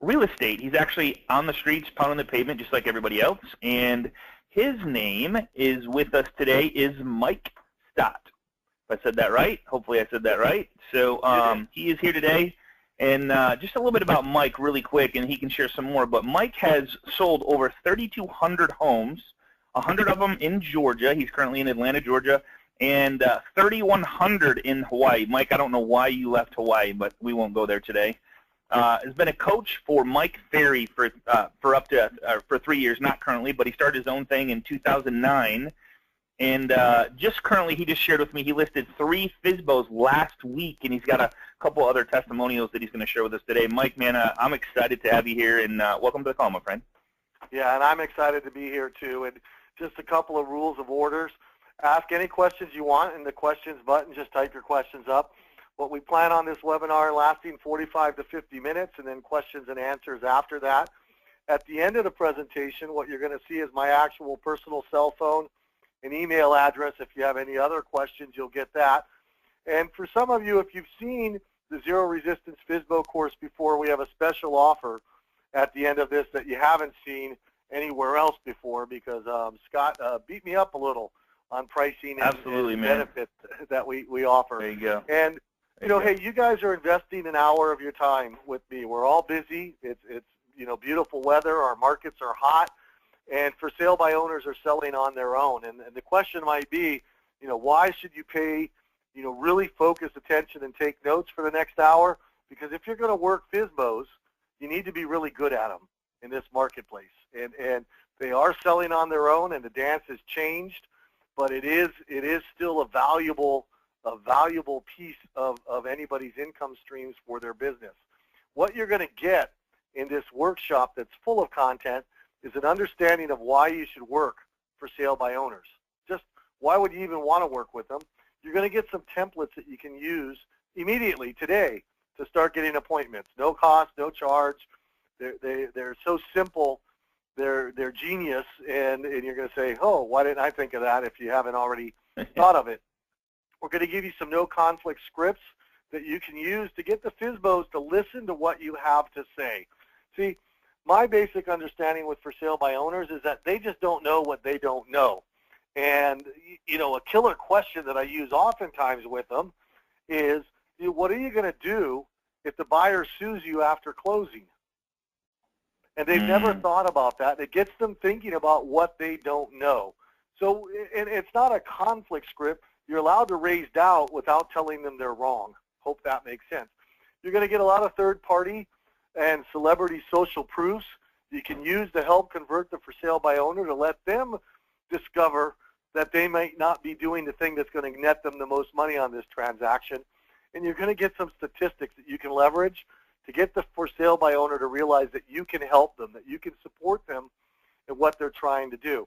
real estate. He's actually on the streets, pounding the pavement just like everybody else. And his name is with us today is Mike Stott. If I said that right, hopefully I said that right. So he is here today. And just a little bit about Mike really quick, and he can share some more. But Mike has sold over 3,200 homes, 100 of them in Georgia. He's currently in Atlanta, Georgia, and 3,100 in Hawaii. Mike, I don't know why you left Hawaii, but we won't go there today. Has been a coach for Mike Ferry for 3 years, not currently, but he started his own thing in 2009. And just currently, he just shared with me he listed 3 FSBOs last week, and he's got a couple other testimonials that he's going to share with us today. Mike, man, I'm excited to have you here, and welcome to the call, my friend. Yeah, and I'm excited to be here, too. And just a couple of rules of orders. Ask any questions you want in the questions button. Just type your questions up. What we plan on this webinar lasting 45 to 50 minutes, and then questions and answers after that. At the end of the presentation, what you're going to see is my actual personal cell phone, an email address. If you have any other questions, you'll get that. And for some of you, if you've seen the Zero Resistance FSBO course before, we have a special offer at the end of this that you haven't seen anywhere else before, because Scott beat me up a little on pricing and benefits that we offer. There you go. And you know, hey, you guys are investing an hour of your time with me. We're all busy. It's you know, beautiful weather. Our markets are hot. And for sale by owners are selling on their own. And the question might be, you know, why should you pay, you know, really focus attention and take notes for the next hour? Because if you're going to work FSBOs, you need to be really good at them in this marketplace. And they are selling on their own, and the dance has changed, but it is still a valuable piece of anybody's income streams for their business. What you're going to get in this workshop that's full of content is an understanding of why you should work for sale by owners. Just why would you even want to work with them? You're going to get some templates that you can use immediately today to start getting appointments. No cost, no charge. They're so simple. They're genius, and you're going to say, oh, why didn't I think of that if you haven't already thought of it? We're going to give you some no-conflict scripts that you can use to get the FSBOs to listen to what you have to say. See, my basic understanding with for sale by owners is that they just don't know what they don't know. And, you know, a killer question that I use oftentimes with them is, you know, what are you going to do if the buyer sues you after closing? And they've never thought about that. It gets them thinking about what they don't know. So it's not a conflict script. You're allowed to raise doubt without telling them they're wrong. Hope that makes sense. You're going to get a lot of third-party and celebrity social proofs you can use to help convert the for sale by owner to let them discover that they might not be doing the thing that's going to net them the most money on this transaction. And you're going to get some statistics that you can leverage to get the for sale by owner to realize that you can help them, that you can support them in what they're trying to do.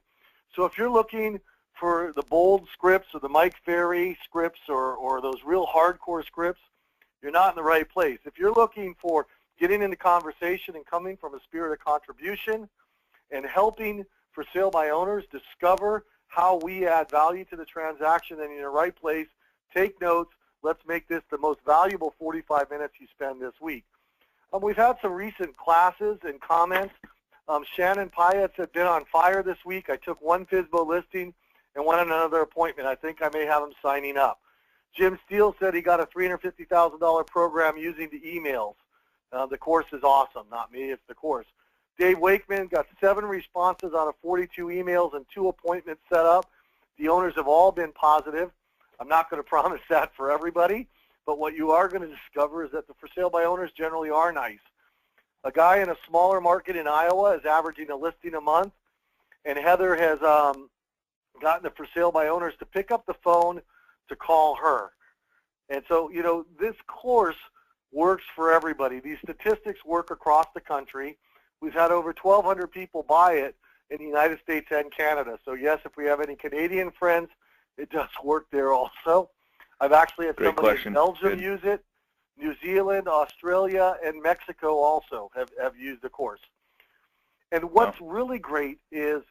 So if you're looking for the bold scripts or the Mike Ferry scripts or those real hardcore scripts, you're not in the right place. If you're looking for getting into conversation and coming from a spirit of contribution and helping for sale by owners discover how we add value to the transaction, and in the right place, take notes. Let's make this the most valuable 45 minutes you spend this week. We've had some recent classes and comments. Shannon Pyatt's had been on fire this week. I took one FSBO listing and went on another appointment. I think I may have him signing up. Jim Steele said he got a $350,000 program using the emails. The course is awesome. Not me, it's the course. Dave Wakeman got 7 responses out of 42 emails and 2 appointments set up. The owners have all been positive. I'm not going to promise that for everybody, but what you are going to discover is that the for sale by owners generally are nice. A guy in a smaller market in Iowa is averaging a listing a month, and Heather has gotten the for sale by owners to pick up the phone to call her. And so, you know, this course works for everybody. These statistics work across the country. We've had over 1,200 people buy it in the United States and Canada. So yes, if we have any Canadian friends, it does work there also. I've actually had somebody in Belgium use it. New Zealand, Australia, and Mexico also have used the course. And what's really great is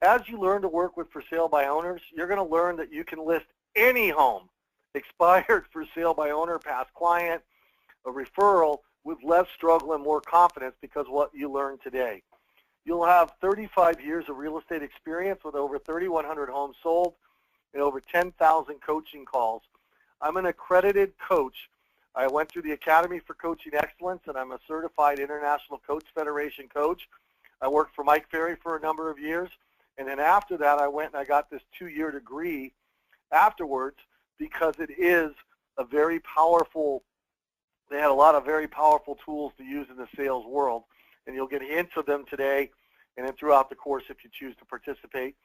as you learn to work with for sale by owners, you're going to learn that you can list any home, expired, for sale by owner, past client, a referral, with less struggle and more confidence because of what you learned today. You'll have 35 years of real estate experience with over 3,100 homes sold and over 10,000 coaching calls. I'm an accredited coach. I went through the Academy for Coaching Excellence, and I'm a certified International Coach Federation coach. I worked for Mike Ferry for a number of years, and then after that I went and I got this 2-year degree afterwards because it is a very powerful, they had a lot of very powerful tools to use in the sales world, and you'll get hints of them today and then throughout the course if you choose to participate.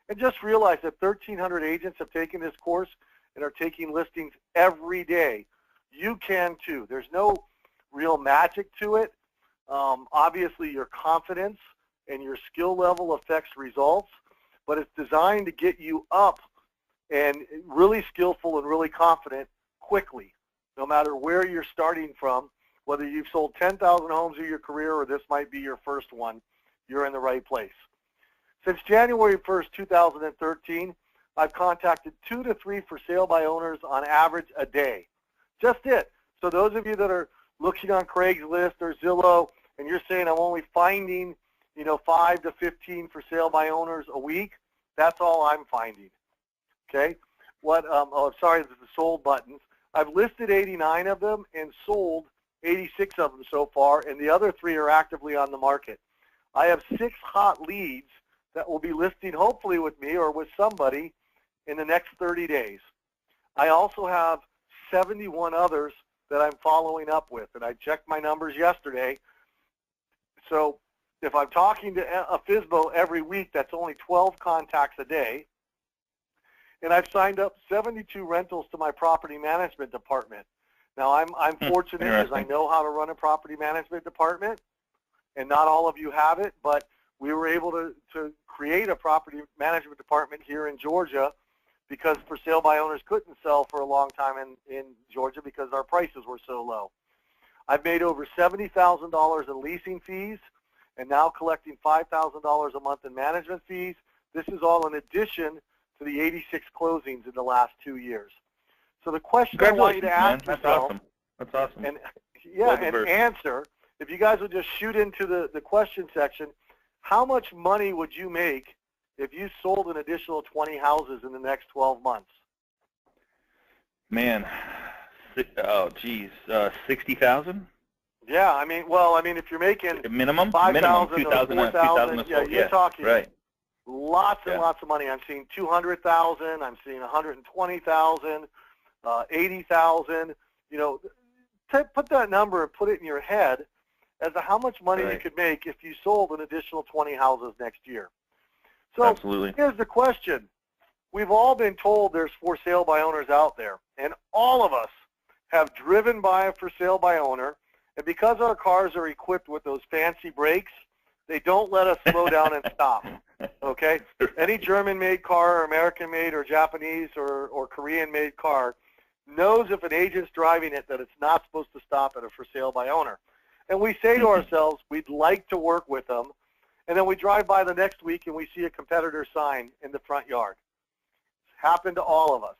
And just realize that 1,300 agents have taken this course and are taking listings every day. You can too. There's no real magic to it. Obviously, your confidence and your skill level affects results, but it's designed to get you up and really skillful and really confident quickly, no matter where you're starting from, whether you've sold 10,000 homes in your career or this might be your first one, you're in the right place. Since January 1st, 2013, I've contacted 2 to 3 for sale by owners on average a day. Just it. So those of you that are looking on Craigslist or Zillow and you're saying I'm only finding, 5 to 15 for sale by owners a week, that's all I'm finding. Okay? Sorry, the sold buttons. I've listed 89 of them and sold 86 of them so far, and the other 3 are actively on the market. I have 6 hot leads that will be listing hopefully with me or with somebody in the next 30 days. I also have 71 others that I'm following up with, and I checked my numbers yesterday. So if I'm talking to a FSBO every week, that's only 12 contacts a day. And I've signed up 72 rentals to my property management department. Now I'm fortunate because I know how to run a property management department, and not all of you have it, but we were able to create a property management department here in Georgia because for sale by owners couldn't sell for a long time in Georgia because our prices were so low. I've made over $70,000 in leasing fees and now collecting $5,000 a month in management fees. This is all in addition to the 86 closings in the last 2 years. So the question I want you to ask yourself, That's awesome. and answer, if you guys would just shoot into the question section, how much money would you make if you sold an additional 20 houses in the next 12 months? Man, oh geez, 60,000? Yeah, I mean, if you're making minimum 5,000 or 2,000, 4,000, yeah, you're talking right. Lots and lots of money. I'm seeing 200,000. I'm seeing 120,000, 80,000. Put that number and put it in your head as to how much money you could make if you sold an additional 20 houses next year. So absolutely. Here's the question. We've all been told there's for sale by owners out there, and all of us have driven by a for sale by owner, and because our cars are equipped with those fancy brakes, they don't let us slow down and stop, okay? Any German-made car or American-made or Japanese or Korean-made car knows if an agent's driving it that it's not supposed to stop at a for sale by owner. And we say to ourselves, we'd like to work with them, and then we drive by the next week and we see a competitor sign in the front yard. It's happened to all of us.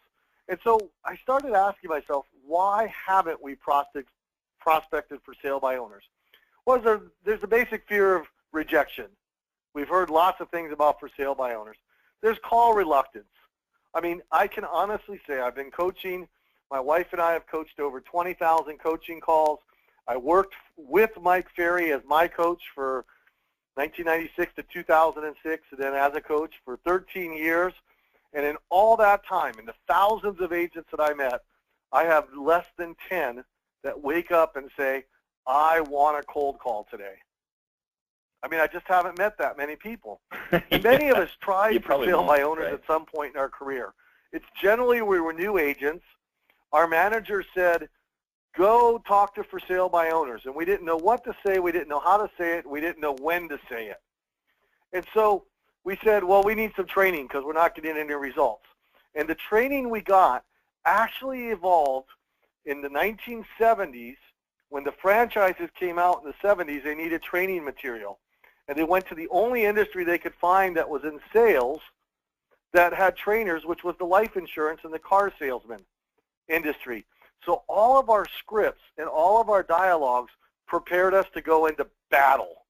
And so I started asking myself, why haven't we prospected for sale by owners? Well, there's a basic fear of rejection. We've heard lots of things about for sale by owners. There's call reluctance. I mean, I can honestly say I've been coaching. My wife and I have coached over 20,000 coaching calls. I worked with Mike Ferry as my coach for 1996 to 2006, and then as a coach for 13 years. And in all that time, in the thousands of agents that I met, I have less than 10 that wake up and say, I want a cold call today. I mean, I just haven't met that many people. And many of us tried for sale by owners at some point in our career. It's generally we were new agents. Our manager said, go talk to for sale by owners. And we didn't know what to say. We didn't know how to say it. We didn't know when to say it. And so we said, well, we need some training because we're not getting any results. And the training we got actually evolved in the 1970s. When the franchises came out in the 70s, they needed training material. And they went to the only industry they could find that was in sales that had trainers, which was the life insurance and the car salesman industry. So all of our scripts and all of our dialogues prepared us to go into battle.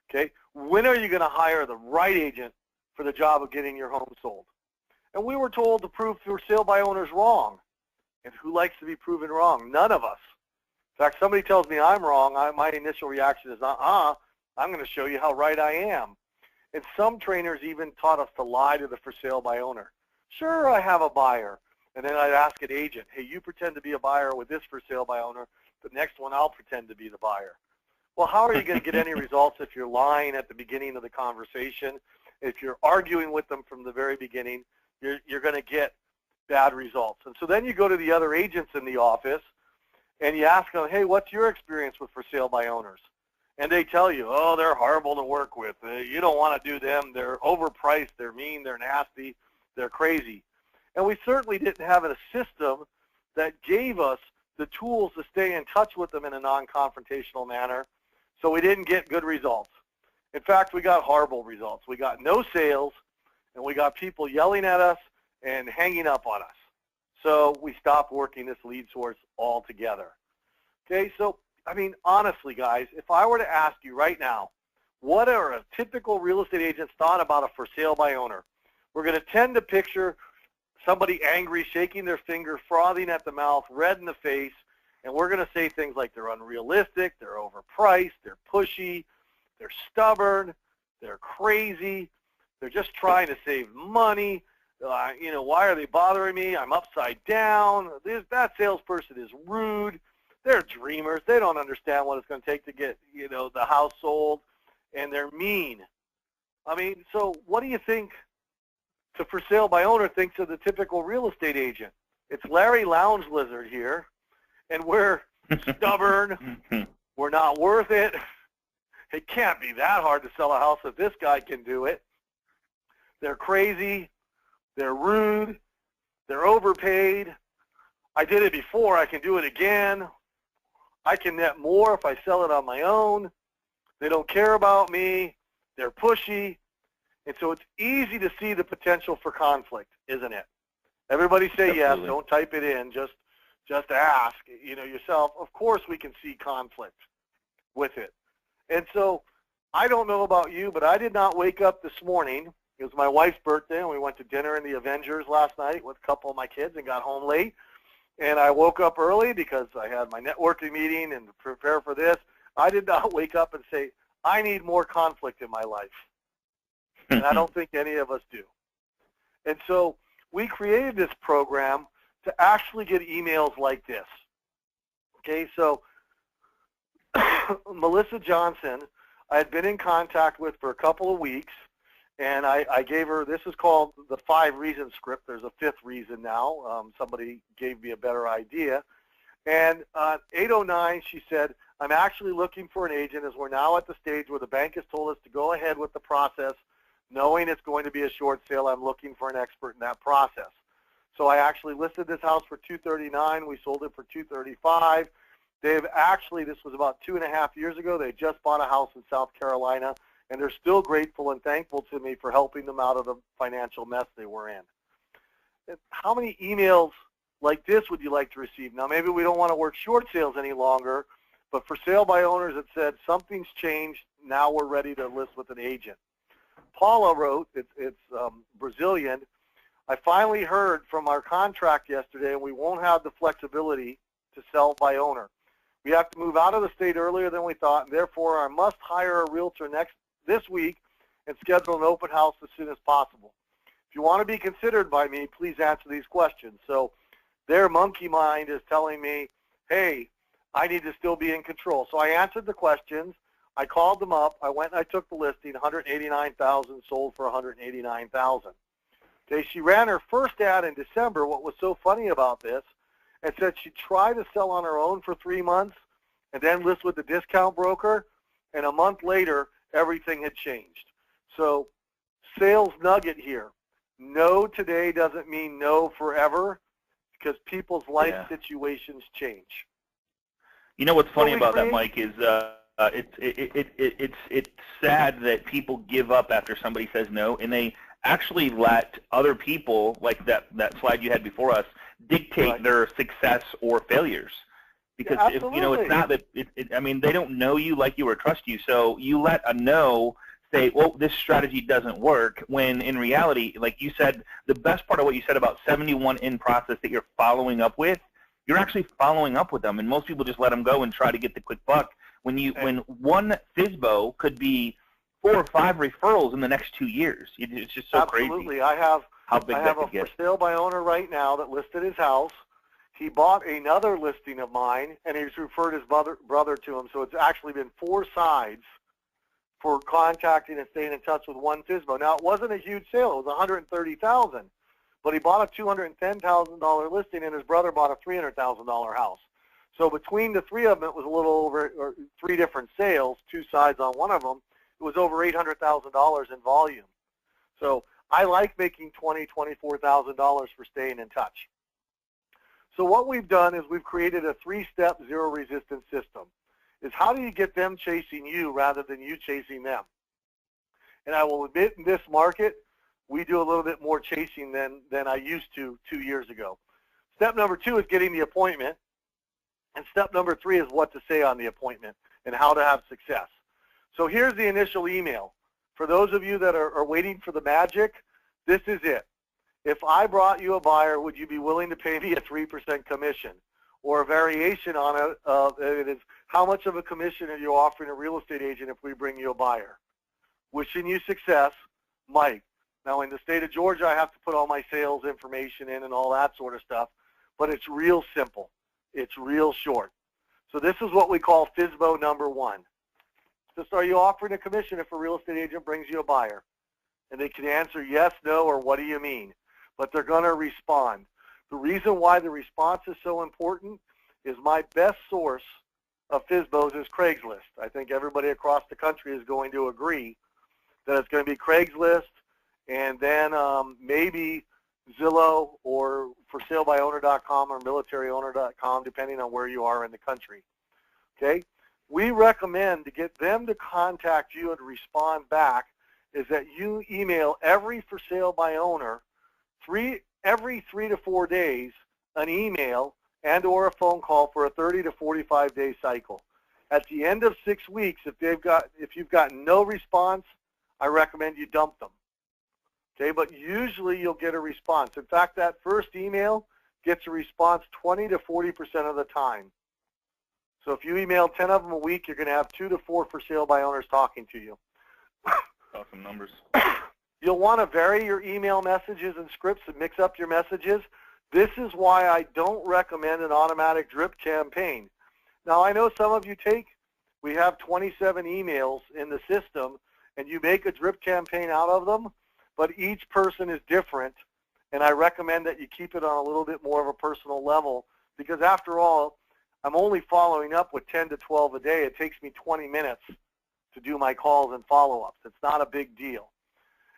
Okay? When are you going to hire the right agent for the job of getting your home sold? And we were told to prove for sale by owners wrong. And who likes to be proven wrong? None of us. In fact, somebody tells me I'm wrong, my initial reaction is, I'm going to show you how right I am. And some trainers even taught us to lie to the for sale by owner. Sure, I have a buyer. And then I'd ask an agent, hey, you pretend to be a buyer with this for sale by owner. The next one, I'll pretend to be the buyer. Well, how are you going to get any results if you're lying at the beginning of the conversation? If you're arguing with them from the very beginning, you're going to get bad results. And so then you go to the other agents in the office, and you ask them, hey, what's your experience with for sale by owners? And they tell you, oh, they're horrible to work with. You don't want to do them. They're overpriced. They're mean. They're nasty. They're crazy. And we certainly didn't have a system that gave us the tools to stay in touch with them in a non-confrontational manner, so we didn't get good results. In fact, we got horrible results. We got no sales, and we got people yelling at us and hanging up on us. So we stopped working this lead source altogether. Okay, so, I mean, honestly, guys, if I were to ask you right now, what are a typical real estate agent's thought about a for sale by owner? We're going to tend to picture somebody angry, shaking their finger, frothing at the mouth, red in the face, and we're going to say things like they're unrealistic, they're overpriced, they're pushy, they're stubborn, they're crazy, they're just trying to save money. Why are they bothering me? I'm upside down. That salesperson is rude. They're dreamers. They don't understand what it's going to take to get, the house sold, and they're mean. I mean, so what do you think the for sale by owner thinks of the typical real estate agent? It's Larry Lounge Lizard here, and we're stubborn. We're not worth it. It can't be that hard to sell a house if this guy can do it. They're crazy. They're rude. They're overpaid. I did it before. I can do it again. I can net more if I sell it on my own. They don't care about me. They're pushy. And so it's easy to see the potential for conflict, isn't it? Everybody say yes. Don't type it in. Just ask, yourself. Of course we can see conflict with it. And so I don't know about you, but I did not wake up this morning. It was my wife's birthday, and we went to dinner in the Avengers last night with a couple of my kids and got home late. And I woke up early because I had my networking meeting and to prepare for this. I did not wake up and say, I need more conflict in my life. And I don't think any of us do. And so we created this program to actually get emails like this. Okay, so Melissa Johnson, I had been in contact with for a couple of weeks, and I gave her, this is called the 5 reasons script. There's a 5th reason now. Somebody gave me a better idea. And 8:09, she said, I'm actually looking for an agent as we're now at the stage where the bank has told us to go ahead with the process, knowing it's going to be a short sale. I'm looking for an expert in that process. So I actually listed this house for $239. We sold it for $235. They've actually, this was about 2.5 years ago, they just bought a house in South Carolina, and they're still grateful and thankful to me for helping them out of the financial mess they were in. How many emails like this would you like to receive? Now, maybe we don't want to work short sales any longer, but for sale by owners, it said, something's changed. Now we're ready to list with an agent. Paula wrote, it's Brazilian, I finally heard from our contract yesterday, and we won't have the flexibility to sell by owner. We have to move out of the state earlier than we thought, and therefore I must hire a realtor this week and schedule an open house as soon as possible. If you want to be considered by me, please answer these questions. So their monkey mind is telling me, hey, I need to still be in control. So I answered the questions. I called them up. I went and I took the listing, $189,000, sold for $189,000. Okay, she ran her first ad in December. What was so funny about this, and said she tried to sell on her own for 3 months and then list with the discount broker, and a month later, everything had changed. So sales nugget here. No today doesn't mean no forever, because people's life situations change. You know what's funny about that, Mike, is it's sad that people give up after somebody says no, and they actually let other people, like that slide you had before us, dictate their success or failures. Because Yeah, if, you know, it's not that, I mean, they don't know you, like you, or trust you. So you let a no say, well, this strategy doesn't work, when in reality, like you said, the best part of what you said about 71 in process that you're following up with, you're actually following up with them. And most people just let them go and try to get the quick buck. When one FSBO could be 4 or 5 referrals in the next 2 years. It's just so crazy. Absolutely. I have a for sale by owner right now that listed his house. He bought another listing of mine, and he's referred his brother to him. So it's actually been 4 sides for contacting and staying in touch with one FSBO. Now, it wasn't a huge sale. It was $130,000, but he bought a $210,000 listing, and his brother bought a $300,000 house. So between the 3 of them, it was a little over, or 3 different sales, 2 sides on one of them. It was over $800,000 in volume. So I like making $20,000, $24,000 for staying in touch. So what we've done is we've created a 3-step zero resistance system. Is how do you get them chasing you rather than you chasing them? And I will admit, in this market, we do a little bit more chasing than I used to 2 years ago. Step number 2 is getting the appointment. And step number 3 is what to say on the appointment and how to have success. So here's the initial email. For those of you that are waiting for the magic, this is it. If I brought you a buyer, would you be willing to pay me a 3% commission? Or a variation on it is, how much of a commission are you offering a real estate agent if we bring you a buyer? Wishing you success, Mike. Now, in the state of Georgia, I have to put all my sales information in and all that sort of stuff, but it's real simple. It's real short. So this is what we call FSBO number 1. Just, are you offering a commission if a real estate agent brings you a buyer? And they can answer yes, no, or what do you mean? But they're going to respond. The reason why the response is so important is my best source of FSBOs is Craigslist. I think everybody across the country is going to agree that it's going to be Craigslist, and then maybe Zillow or forsalebyowner.com or militaryowner.com, depending on where you are in the country. Okay? We recommend to get them to contact you and respond back is that you email every for sale by owner every 3 to 4 days an email and or a phone call for a 30 to 45 day cycle. At the end of 6 weeks, if you've gotten no response, I recommend you dump them. Okay, but usually you'll get a response. In fact, that first email gets a response 20 to 40% of the time. So if you email 10 of them a week, you're going to have 2 to 4 for sale by owners talking to you. Awesome numbers. You'll want to vary your email messages and scripts and mix up your messages. This is why I don't recommend an automatic drip campaign. Now, I know some of you we have 27 emails in the system, and you make a drip campaign out of them, but each person is different, and I recommend that you keep it on a little bit more of a personal level, because after all, I'm only following up with 10 to 12 a day. It takes me 20 minutes to do my calls and follow-ups. It's not a big deal.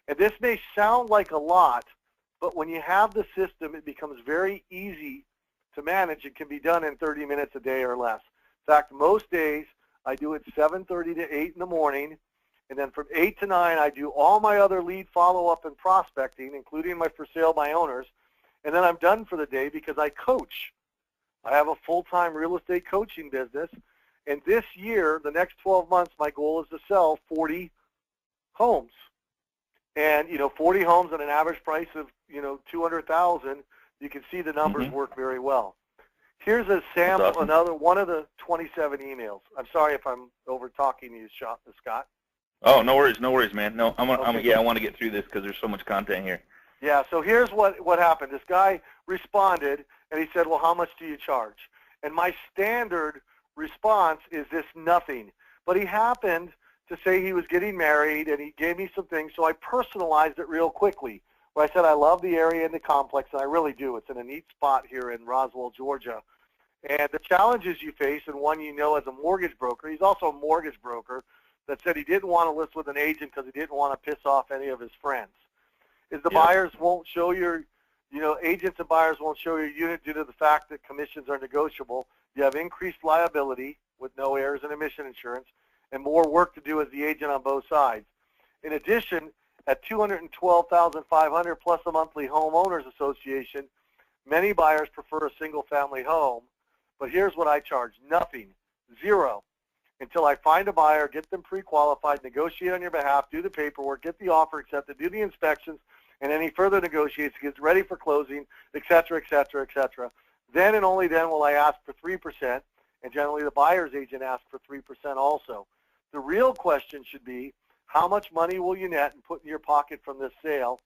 And this may sound like a lot, but when you have the system, it becomes very easy to manage. It can be done in 30 minutes a day or less. In fact, most days I do it 7:30 to 8 in the morning, and then from 8 to 9 I do all my other lead follow-up and prospecting, including my for sale by owners, and then I'm done for the day because I coach. I have a full-time real estate coaching business, and this year, the next 12 months, my goal is to sell 40 homes. And, 40 homes at an average price of, $200,000, you can see the numbers work very well. Here's a sample, awesome. One of the 27 emails. I'm sorry if I'm over-talking you, Scott. Oh, no worries, man. No, I want to get through this because there's so much content here. Yeah, so here's what happened. This guy responded, and he said, well, how much do you charge? And my standard response is this: nothing. But he happened to say he was getting married, and he gave me some things, so I personalized it real quickly. Where I said, I love the area and the complex, and I really do. It's in a neat spot here in Roswell, Georgia. And the challenges you face, and one as a mortgage broker, he's also a mortgage broker, that said he didn't want to list with an agent because he didn't want to piss off any of his friends, is the buyers won't show your, agents and buyers won't show your unit due to the fact that commissions are negotiable. You have increased liability with no errors and emission insurance, and more work to do as the agent on both sides. In addition, at $212,500 plus a monthly homeowners association, many buyers prefer a single-family home But here's what I charge. Nothing. Zero. Until I find a buyer, get them pre-qualified, negotiate on your behalf, do the paperwork, get the offer accepted, do the inspections, and any further negotiations, get ready for closing, et cetera, et cetera, et cetera. Then and only then will I ask for 3%, and generally the buyer's agent asks for 3% also. The real question should be, how much money will you net and put in your pocket from this sale,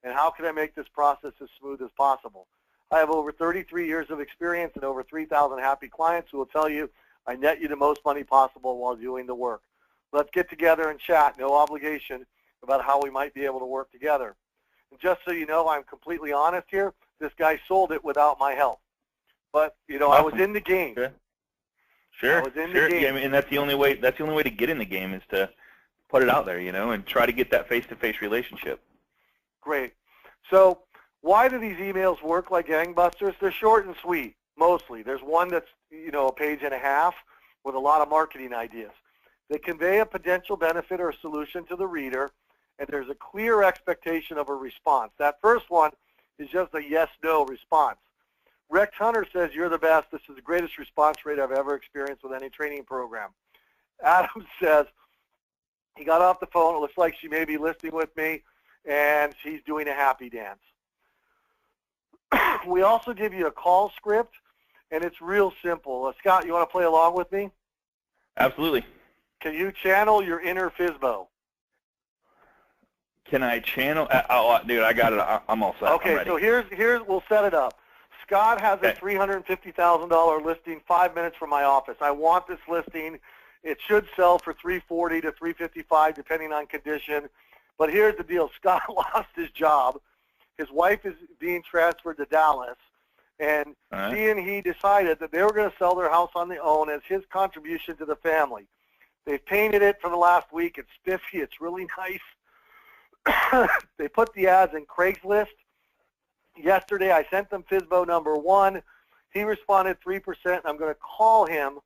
and how can I make this process as smooth as possible? I have over 33 years of experience and over 3,000 happy clients who will tell you I net you the most money possible while doing the work. Let's get together and chat, no obligation, about how we might be able to work together. And just so you know, I'm completely honest here, this guy sold it without my help. But, you know, Awesome. I was in the game. Okay. Sure. I was in sure. the game. Yeah, I mean, and that's the only way to get in the game is to put it out there, you know, and try to get that face-to-face relationship. Great. So why do these emails work like gangbusters? They're short and sweet, mostly. There's one that's, you know, a page and a half with a lot of marketing ideas. They convey a potential benefit or solution to the reader, and there's a clear expectation of a response. That first one is just a yes-no response. Rex Hunter says, you're the best. This is the greatest response rate I've ever experienced with any training program. Adam says, he got off the phone. It looks like she may be listening with me, and she's doing a happy dance. We also give you a call script, and it's real simple. Scott, you want to play along with me? Absolutely. Can you channel your inner FSBO? Can I channel? Oh, dude, I got it. I'm all set. Okay, so here's we'll set it up. Scott has a $350,000 listing 5 minutes from my office. I want this listing. It should sell for $340 to $355 depending on condition. But here's the deal. Scott lost his job. His wife is being transferred to Dallas. And she and he decided that they were going to sell their house on their own as his contribution to the family. They've painted it for the last week. It's spiffy. It's really nice. They put the ads in Craigslist. Yesterday, I sent them FSBO number 1. He responded 3%. I'm going to call him,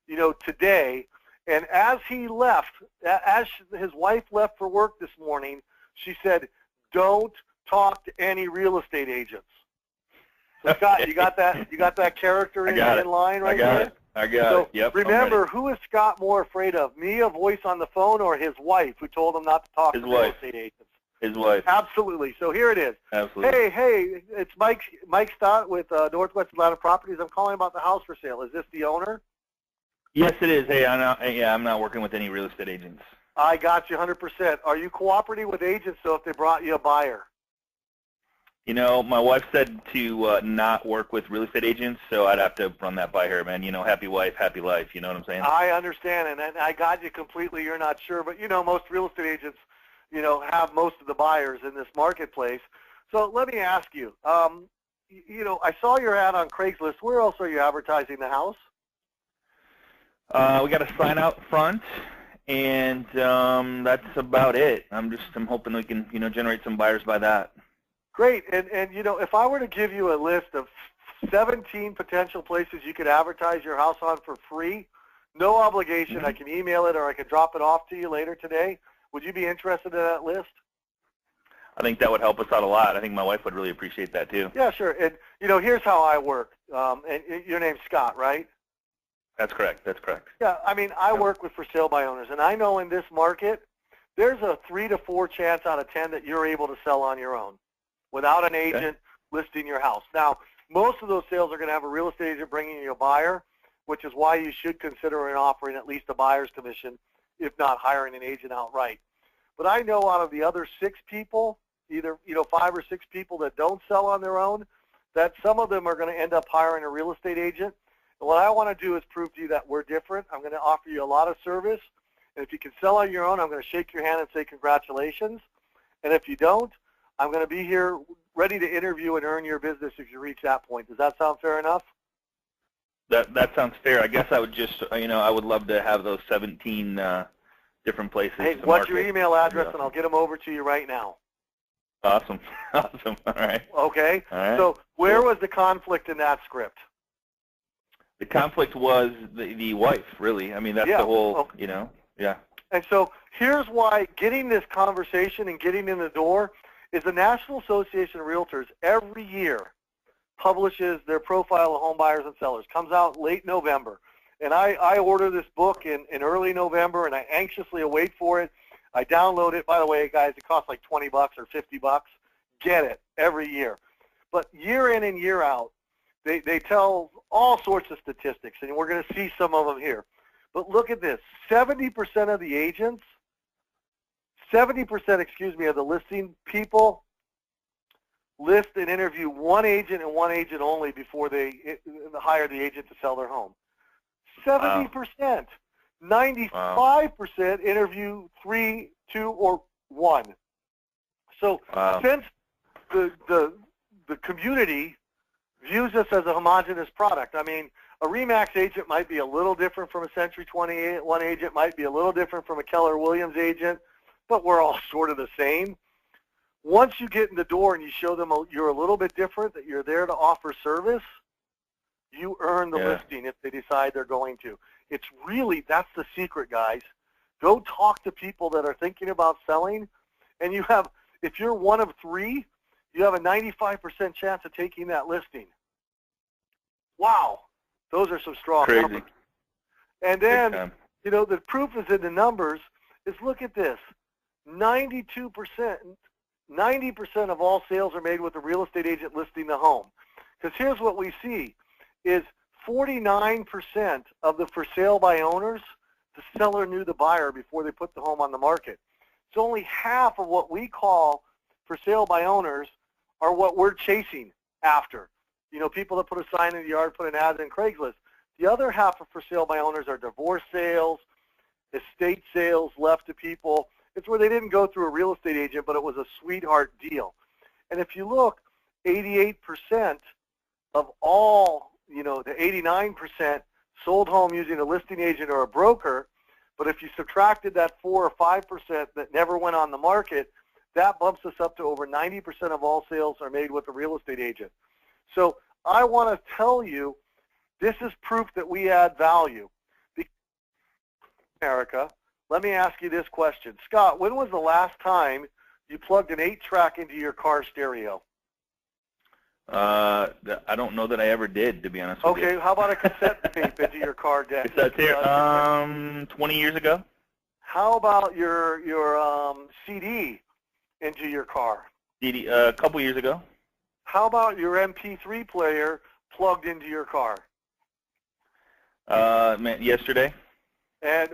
you know, today. And as he left, as his wife left for work this morning, she said, don't talk to any real estate agents. So Scott, you got that? You got that character in line right there? I got it. Yep. Remember, who is Scott more afraid of? Me, a voice on the phone, or his wife, who told him not to talk to real estate agents? His wife. Absolutely. So here it is. Absolutely. Hey, it's Mike Stott with Northwest Atlanta Properties. I'm calling about the house for sale. Is this the owner? Yes, it is. Hey, I'm not working with any real estate agents. I got you 100%. Are you cooperating with agents, though, if they brought you a buyer? You know, my wife said to not work with real estate agents, so I'd have to run that by her, man. You know, happy wife, happy life. You know what I'm saying? I understand, and I got you completely. You're not sure, but, you know, most real estate agents, you know, have most of the buyers in this marketplace. So let me ask you, you know, I saw your ad on Craigslist. Where else are you advertising the house? We got a sign out front, and that's about it. I'm hoping we can, you know, generate some buyers by that. Great, and you know, if I were to give you a list of 17 potential places you could advertise your house on for free, no obligation, I can email it or I can drop it off to you later today. Would you be interested in that list? I think that would help us out a lot. I think my wife would really appreciate that too. Yeah, sure. And you know, here's how I work. And your name's Scott, right? That's correct. That's correct. Yeah, I mean, I work with for sale by owners, and I know in this market, there's a 3 to 4 chance out of 10 that you're able to sell on your own without an agent listing your house. Now, most of those sales are going to have a real estate agent bringing you a buyer, which is why you should consider offering at least a buyer's commission, if not hiring an agent outright. But I know out of the other 6 people, either 5 or 6 people that don't sell on their own, that some of them are going to end up hiring a real estate agent. And what I want to do is prove to you that we're different. I'm going to offer you a lot of service. And if you can sell on your own, I'm going to shake your hand and say congratulations. And if you don't, I'm going to be here ready to interview and earn your business if you reach that point. Does that sound fair enough? That sounds fair. I guess I would just, you know, I would love to have those 17 different places. Hey, what's your email address, and I'll get them over to you right now. Awesome. Awesome. All right. Okay. All right. So where was the conflict in that script? The conflict was the wife, really. I mean, that's the whole, you know, yeah. And so here's why getting this conversation and getting in the door is the National Association of Realtors every year publishes their profile of home buyers and sellers. Comes out late November. And I order this book in early November, and I anxiously await for it. I download it. By the way, guys, it costs like $20 or $50. Get it every year. But year in and year out, they tell all sorts of statistics, and we're going to see some of them here. But look at this. 70% of the agents, 70%, excuse me, of the listing people list and interview one agent and one agent only before they hire the agent to sell their home. 70%. 95% interview 3, 2, or 1. So since the community views us as a homogeneous product, I mean, a RE/MAX agent might be a little different from a Century 21 agent, might be a little different from a Keller Williams agent, but we're all sort of the same. Once you get in the door and you show them you're a little bit different, that you're there to offer service, you earn the listing if they decide they're going to. It's really, that's the secret, guys. Go talk to people that are thinking about selling, and you have, if you're one of 3, you have a 95% chance of taking that listing. Wow. Those are some strong numbers. And then, you know, the proof is in the numbers, is look at this. 92%, 90% of all sales are made with a real estate agent listing the home. Because here's what we see, is 49% of the for sale by owners, the seller knew the buyer before they put the home on the market. So only half of what we call for sale by owners are what we're chasing after. You know, people that put a sign in the yard, put an ad in Craigslist. The other half of for sale by owners are divorce sales, estate sales left to people. It's where they didn't go through a real estate agent, but it was a sweetheart deal. And if you look, 88% of all, you know, the 89% sold home using a listing agent or a broker, but if you subtracted that 4 or 5% that never went on the market, that bumps us up to over 90% of all sales are made with a real estate agent. So I want to tell you, this is proof that we add value. America, let me ask you this question. Scott, when was the last time you plugged an 8-track into your car stereo? I don't know that I ever did, to be honest with you. Okay, how about a cassette tape into your car deck? Cassette tape, 20 years ago. How about your CD into your car? CD, a couple years ago. How about your MP3 player plugged into your car? Yesterday.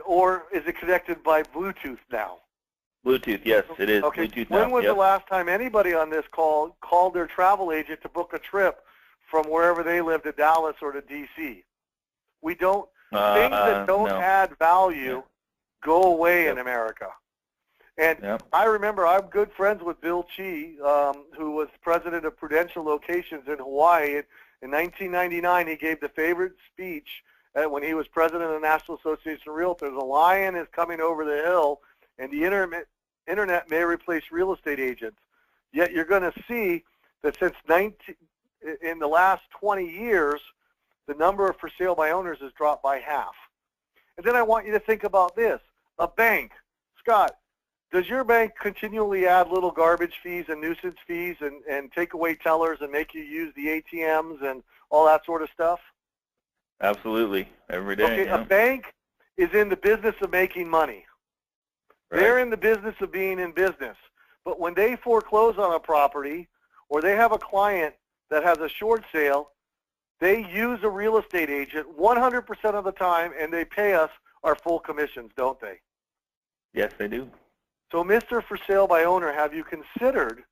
Or is it connected by Bluetooth now? Bluetooth, yes, it is. Okay. Bluetooth now. When was the last time anybody on this call called their travel agent to book a trip from wherever they live to Dallas or to D.C.? We don't, things that don't add value go away in America. And I remember I'm good friends with Bill Chi, who was president of Prudential Locations in Hawaii. In 1999, he gave the favorite speech when he was president of the National Association of Realtors. A lion is coming over the hill, and the internet may replace real estate agents. Yet you're going to see that since in the last 20 years, the number of for sale by owners has dropped by half. And then I want you to think about this. A bank. Scott, does your bank continually add little garbage fees and nuisance fees and take away tellers and make you use the ATMs and all that sort of stuff? Absolutely. Every day. Okay, a bank is in the business of making money. Right. They're in the business of being in business. But when they foreclose on a property or they have a client that has a short sale, they use a real estate agent 100% of the time, and they pay us our full commissions, don't they? Yes, they do. So, Mr. For Sale by Owner, have you considered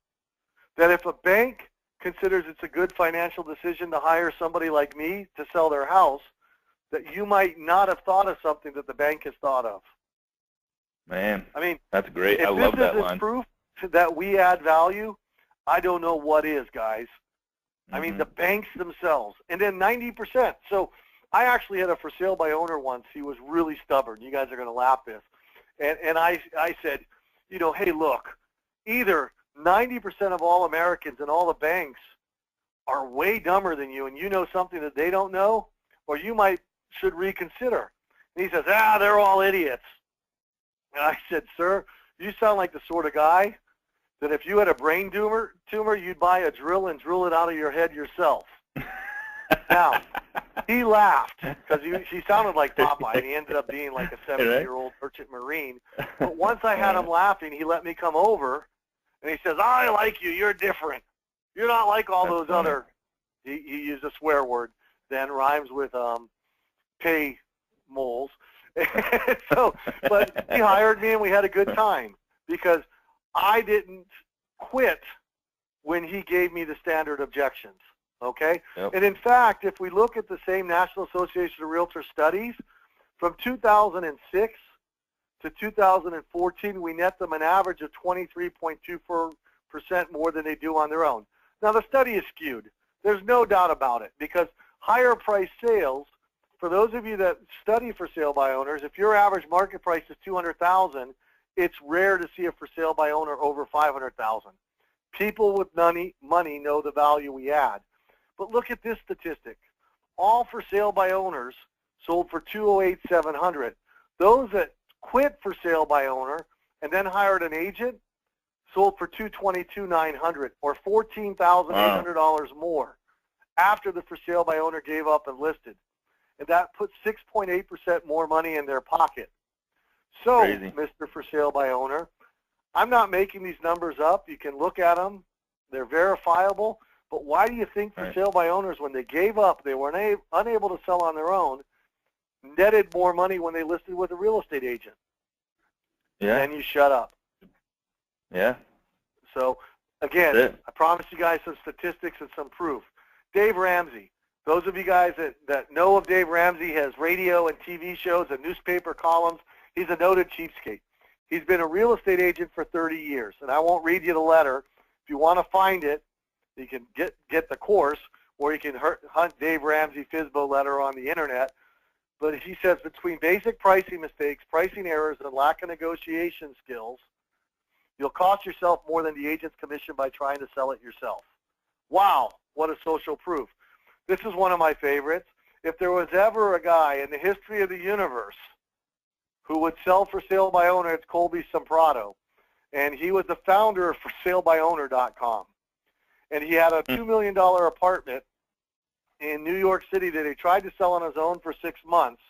that if a bank considers it's a good financial decision to hire somebody like me to sell their house, that you might not have thought of something that the bank has thought of? Man, I mean, that's great. I love that line. If this isn't proof that we add value, I don't know what is, guys. I mean, the banks themselves. And then 90%. So I actually had a for sale by owner once. He was really stubborn. You guys are going to laugh this. And I said, you know, hey, look, either 90% of all Americans and all the banks are way dumber than you, and you know something that they don't know, or you should reconsider. And he says, they're all idiots. And I said, sir, you sound like the sort of guy that if you had a brain tumor, you'd buy a drill and drill it out of your head yourself. Now, he laughed because he sounded like Popeye, and he ended up being like a 70-year-old merchant marine. But once I had him laughing, he let me come over, and he says, "I like you. You're different. You're not like all those other." He used a swear word, then rhymes with pay moles. So, but he hired me, and we had a good time because I didn't quit when he gave me the standard objections. Okay? Yep. And in fact, if we look at the same National Association of Realtors studies, from 2006 to 2014, we net them an average of 23.24% more than they do on their own. Now, the study is skewed. There's no doubt about it, because higher price sales, for those of you that study for sale by owners, if your average market price is $200,000, it's rare to see a for sale by owner over $500,000. People with money know the value we add. But look at this statistic. All for sale by owners sold for $208,700. Those that quit for sale by owner and then hired an agent sold for $222,900, or $14,800 more after the for sale by owner gave up and listed. And that puts 6.8% more money in their pocket. So, Crazy. Mr. For Sale by Owner, I'm not making these numbers up. You can look at them. They're verifiable. But why do you think for sale by owners, when they gave up, they were unable to sell on their own, netted more money when they listed with a real estate agent? Yeah. And you shut up. Yeah. So, again, I promise you guys some statistics and some proof. Dave Ramsey. Those of you guys that know of Dave Ramsey, has radio and TV shows and newspaper columns. He's a noted cheapskate. He's been a real estate agent for 30 years. And I won't read you the letter. If you want to find it, you can get the course, or you can hunt Dave Ramsey FSBO letter on the internet. But he says between basic pricing mistakes, pricing errors, and lack of negotiation skills, you'll cost yourself more than the agent's commission by trying to sell it yourself. Wow, what a social proof. This is one of my favorites. If there was ever a guy in the history of the universe who would sell for sale by owner, it's Colby Somprato. And he was the founder of ForSaleByOwner.com. And he had a $2 million apartment in New York City that he tried to sell on his own for 6 months.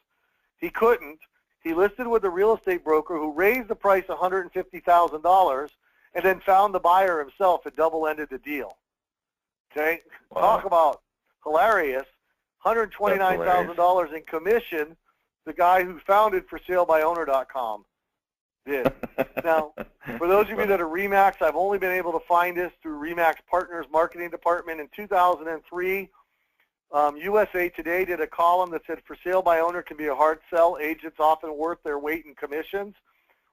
He couldn't. He listed with a real estate broker who raised the price $150,000 and then found the buyer himself and double-ended the deal. Okay? Wow. Talk about hilarious. $129,000 in commission, the guy who founded ForSaleByOwner.com did. Now, for those of you that are RE/MAX, I've only been able to find this through RE/MAX Partners Marketing Department. In 2003, USA Today did a column that said for sale by owner can be a hard sell. Agents often worth their weight in commissions.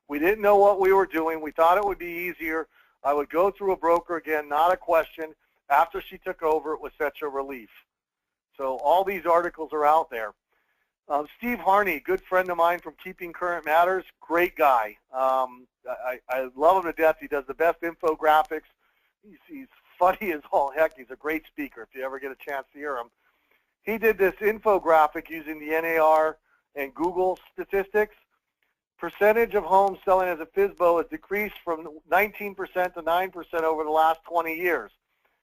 We didn't know what we were doing. We thought it would be easier. I would go through a broker again, not a question. After she took over, it was such a relief. So all these articles are out there. Steve Harney, good friend of mine from Keeping Current Matters, great guy. I love him to death. He does the best infographics. He's funny as all heck. He's a great speaker if you ever get a chance to hear him. He did this infographic using the NAR and Google statistics. Percentage of homes selling as a FSBO has decreased from 19% to 9% over the last 20 years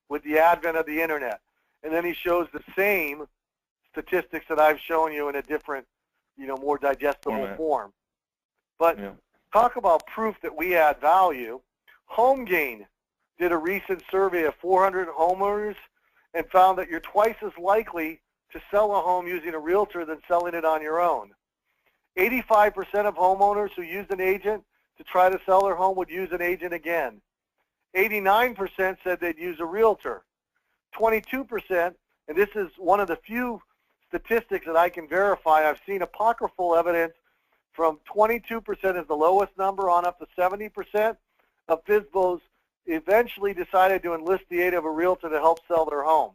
with the advent of the internet. And then he shows the same statistics that I've shown you in a different, more digestible form. But talk about proof that we add value. HomeGain did a recent survey of 400 homeowners and found that you're twice as likely to sell a home using a realtor than selling it on your own. 85% of homeowners who used an agent to try to sell their home would use an agent again. 89% said they'd use a realtor. 22%, and this is one of the few statistics that I can verify, I've seen apocryphal evidence from 22% is the lowest number on up to 70% of FSBOs eventually decided to enlist the aid of a realtor to help sell their home.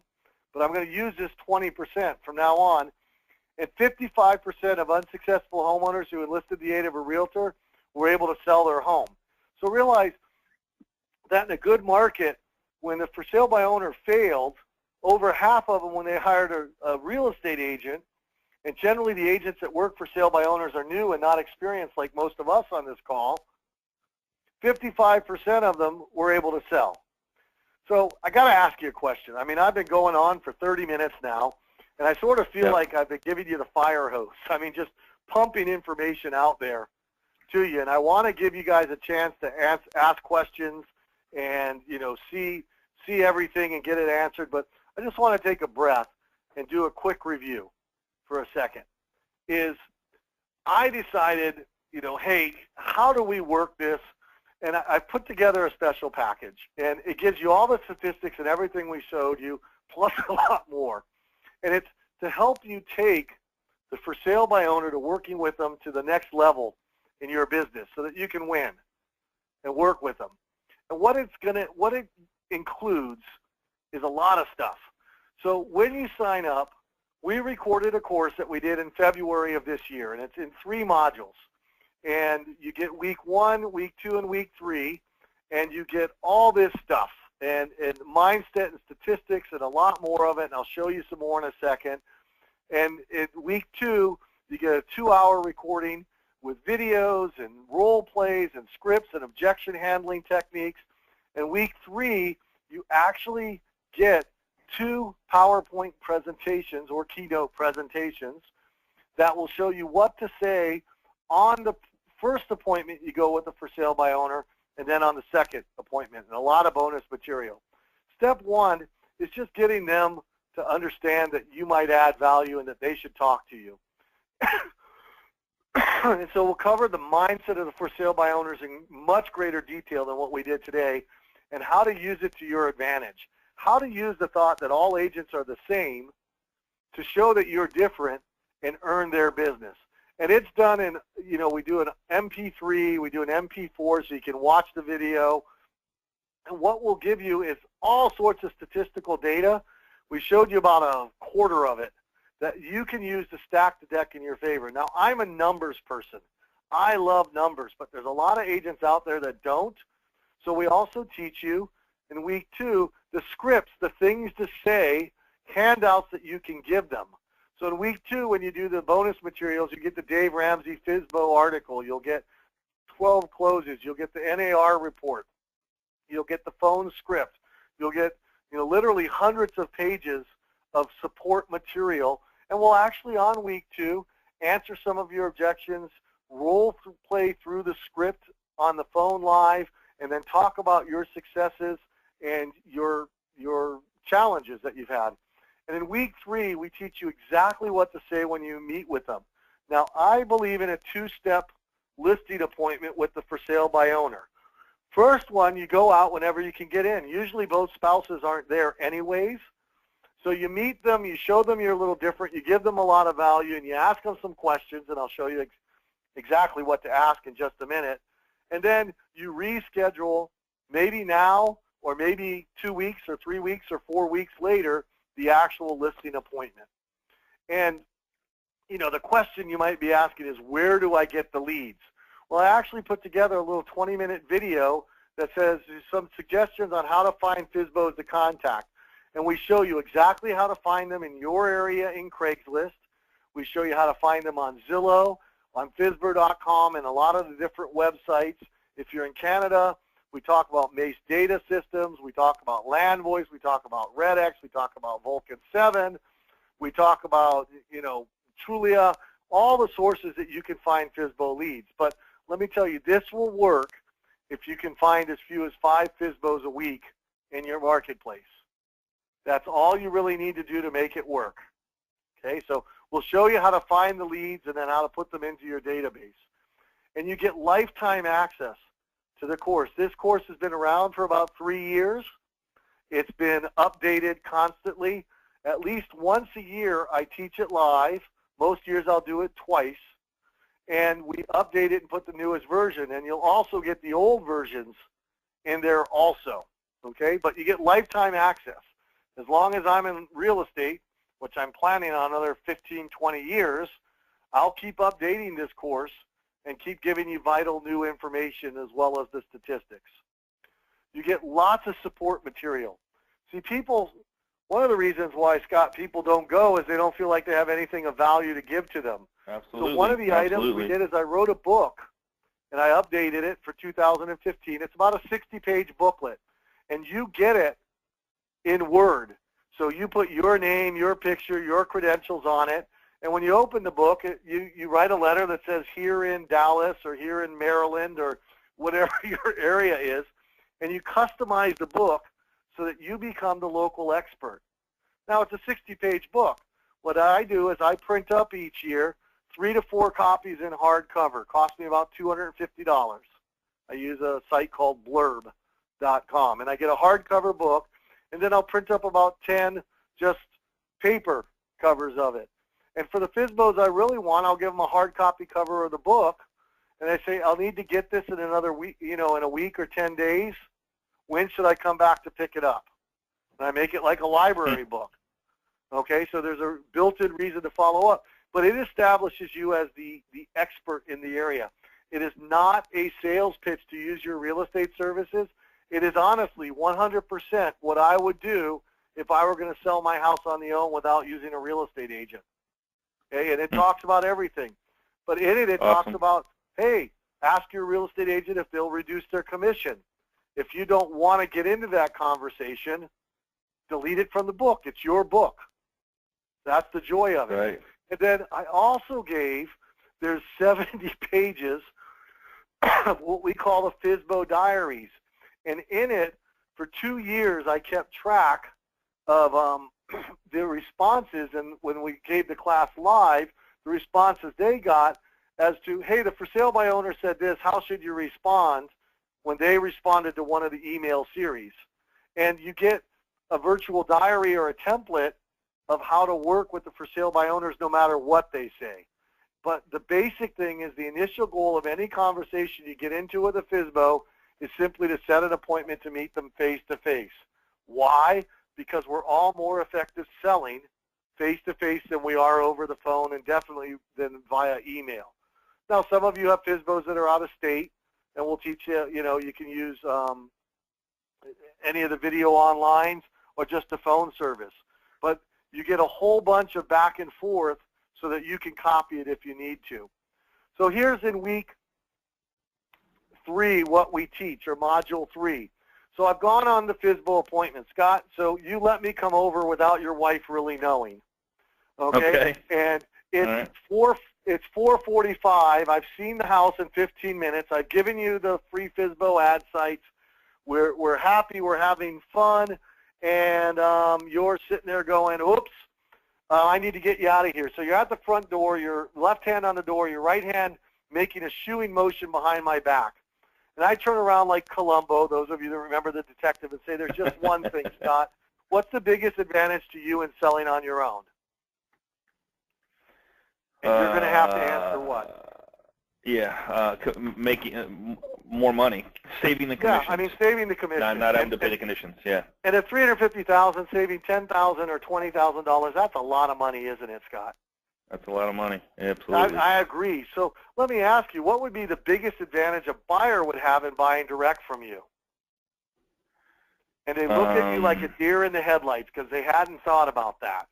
But I'm going to use this 20% from now on. And 55% of unsuccessful homeowners who enlisted the aid of a realtor were able to sell their home. So realize that in a good market, when the for sale by owner failed, over half of them, when they hired a real estate agent, and generally the agents that work for sale by owners are new and not experienced like most of us on this call, 55% of them were able to sell. So I got to ask you a question. I mean, I've been going on for 30 minutes now. And I sort of feel Yep. like I've been giving you the fire hose. I mean, just pumping information out there to you. And I want to give you guys a chance to ask questions and, you know, see everything and get it answered. But I just want to take a breath and do a quick review for a second. I decided, you know, hey, how do we work this? And I put together a special package. And it gives you all the statistics and everything we showed you, plus a lot more. And it's to help you take the for sale by owner to working with them to the next level in your business so that you can win and work with them. And what it includes is a lot of stuff. So when you sign up, we recorded a course that we did in February of this year, and it's in 3 modules. And you get week 1, week 2, and week 3, and you get all this stuff. And mindset and statistics and a lot more of it, and I'll show you some more in a second. And in week 2, you get a 2-hour recording with videos and role plays and scripts and objection handling techniques. And week 3, you actually get 2 PowerPoint presentations or keynote presentations that will show you what to say on the first appointment you go with the for sale by owner, and then on the second appointment, and a lot of bonus material. Step 1 is just getting them to understand that you might add value and that they should talk to you. And so we'll cover the mindset of the for sale by owners in much greater detail than what we did today, and how to use it to your advantage. How to use the thought that all agents are the same to show that you're different and earn their business. And it's done in, you know, we do an MP3, we do an MP4 so you can watch the video. And what we'll give you is all sorts of statistical data. We showed you about a quarter of it that you can use to stack the deck in your favor. Now, I'm a numbers person. I love numbers, but there's a lot of agents out there that don't. So we also teach you in week 2 the scripts, the things to say, handouts that you can give them. So in week 2, when you do the bonus materials, you get the Dave Ramsey FSBO article. You'll get 12 closes. You'll get the NAR report. You'll get the phone script. You'll get, you know, literally hundreds of pages of support material. And we'll actually, on week 2, answer some of your objections, play through the script on the phone live, and then talk about your successes and your challenges that you've had. And in week 3, we teach you exactly what to say when you meet with them. Now, I believe in a 2-step listing appointment with the for sale by owner. First one, you go out whenever you can get in. Usually both spouses aren't there anyways. So you meet them, you show them you're a little different, you give them a lot of value, and you ask them some questions, and I'll show you exactly what to ask in just a minute. And then you reschedule, maybe now or maybe 2 weeks or 3 weeks or 4 weeks later, the actual listing appointment. And, you know, the question you might be asking is, where do I get the leads? Well, I actually put together a little 20-minute video that says some suggestions on how to find FSBOs to contact. And we show you exactly how to find them in your area in Craigslist. We show you how to find them on Zillow, on FSBO.com, and a lot of the different websites. If you're in Canada, we talk about Mace Data Systems, we talk about Landvoice, we talk about RedX, we talk about Vulcan 7, we talk about, you know, Trulia, all the sources that you can find FSBO leads. But let me tell you, this will work if you can find as few as 5 FSBOs a week in your marketplace. That's all you really need to do to make it work. Okay, so we'll show you how to find the leads and then how to put them into your database. And you get lifetime access to the course. This course has been around for about 3 years. It's been updated constantly. At least once a year, I teach it live. Most years I'll do it twice. And we update it and put the newest version. And you'll also get the old versions in there also. Okay, but you get lifetime access. As long as I'm in real estate, which I'm planning on another 15, 20 years, I'll keep updating this course and keep giving you vital new information as well as the statistics. You get lots of support material. See, people, one of the reasons why, Scott, people don't go is they don't feel like they have anything of value to give to them. Absolutely. So one of the items we did is I wrote a book, and I updated it for 2015. It's about a 60-page booklet, and you get it in Word. So you put your name, your picture, your credentials on it, and when you open the book, you write a letter that says here in Dallas or here in Maryland or whatever your area is, and you customize the book so that you become the local expert. Now, it's a 60-page book. What I do is I print up each year 3 to 4 copies in hardcover. Cost me about $250. I use a site called blurb.com, and I get a hardcover book, and then I'll print up about 10 just paper covers of it. And for the FSBOs I really want, I'll give them a hard copy cover of the book, and I say, I'll need to get this in another week, in a week or 10 days. When should I come back to pick it up? And I make it like a library book. Okay, so there's a built-in reason to follow up. But it establishes you as the expert in the area. It is not a sales pitch to use your real estate services. It is honestly 100% what I would do if I were going to sell my house on the own without using a real estate agent. Okay, and it talks about everything. But in it, talks about, hey, ask your real estate agent if they'll reduce their commission. If you don't want to get into that conversation, delete it from the book. It's your book. That's the joy of it. Right. And then I also gave, there's 70 pages of what we call the FSBO diaries. And in it, for 2 years, I kept track of the responses, and when we gave the class live, the responses they got as to, hey, the for sale by owner said this, how should you respond, when they responded to one of the email series. And you get a virtual diary or a template of how to work with the for sale by owners no matter what they say. But the basic thing is the initial goal of any conversation you get into with a FSBO is simply to set an appointment to meet them face-to-face. Why? Because we're all more effective selling face-to-face than we are over the phone, and definitely than via email. Now, some of you have FSBOs that are out of state, and we'll teach you, you can use any of the video online or just a phone service. But you get a whole bunch of back and forth so that you can copy it if you need to. So here's in week 3 what we teach, or module 3. So I've gone on the FSBO appointment, Scott, so you let me come over without your wife really knowing. Okay? And it's right. It's 4:45. I've seen the house in 15 minutes. I've given you the free FSBO ad sites. We're happy. We're having fun. And you're sitting there going, oops, I need to get you out of here. So you're at the front door. Your left hand on the door. Your right hand making a shooing motion behind my back. And I turn around like Columbo, those of you that remember the detective, and say, there's just one thing, Scott. What's the biggest advantage to you in selling on your own? And you're going to have to answer what? Making more money, saving the commission. Yeah, I mean saving the commission. Not having to pay the commissions. Yeah. And at $350,000, saving $10,000 or $20,000, that's a lot of money, isn't it, Scott? That's a lot of money. Absolutely. I agree. So let me ask you, what would be the biggest advantage a buyer would have in buying direct from you? And they look at you like a deer in the headlights because they hadn't thought about that.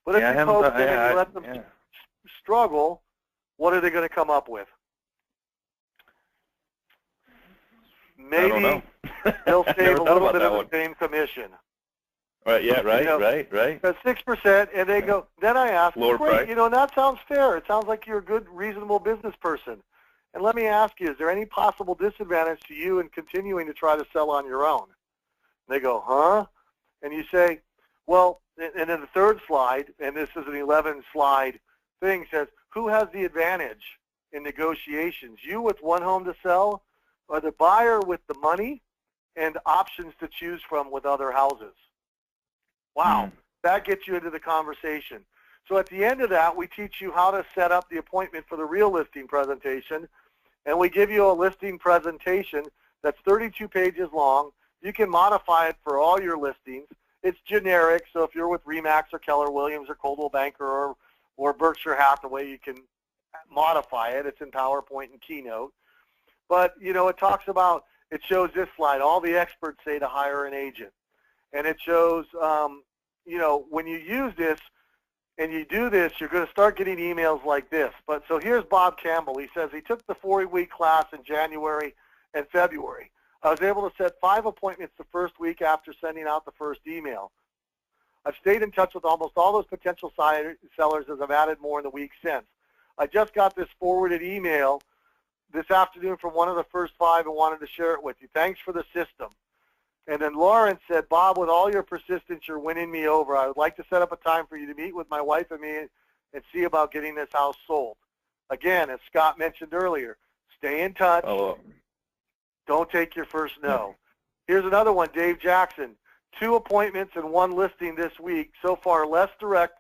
But if you poke them and you let them struggle, what are they going to come up with? Maybe they'll save a little bit of the same commission. Right, yeah, right. That's 6%, and they go, then I ask, lower price. And that sounds fair. It sounds like you're a good, reasonable business person. And let me ask you, is there any possible disadvantage to you in continuing to try to sell on your own? And they go, huh? And you say, well, and then the third slide, and this is an 11-slide thing, says, who has the advantage in negotiations? You with one home to sell, or the buyer with the money and options to choose from with other houses? Wow, that gets you into the conversation. So at the end of that, we teach you how to set up the appointment for the real listing presentation, and we give you a listing presentation that's 32 pages long. You can modify it for all your listings. It's generic, so if you're with RE/MAX or Keller Williams or Coldwell Banker or Berkshire Hathaway, you can modify it. It's in PowerPoint and Keynote. But, it talks about, it shows this slide, all the experts say to hire an agent. And it shows, when you use this and you do this, you're going to start getting emails like this. But so here's Bob Campbell. He says he took the 4-week class in January and February. I was able to set 5 appointments the first week after sending out the first email. I've stayed in touch with almost all those potential sellers as I've added more in the week since. I just got this forwarded email this afternoon from one of the first 5 and wanted to share it with you. Thanks for the system. And then Lauren said, Bob, with all your persistence, you're winning me over. I would like to set up a time for you to meet with my wife and me and see about getting this house sold. Again, as Scott mentioned earlier, stay in touch. Don't take your first no. Here's another one, Dave Jackson. 2 appointments and 1 listing this week. So far, less direct,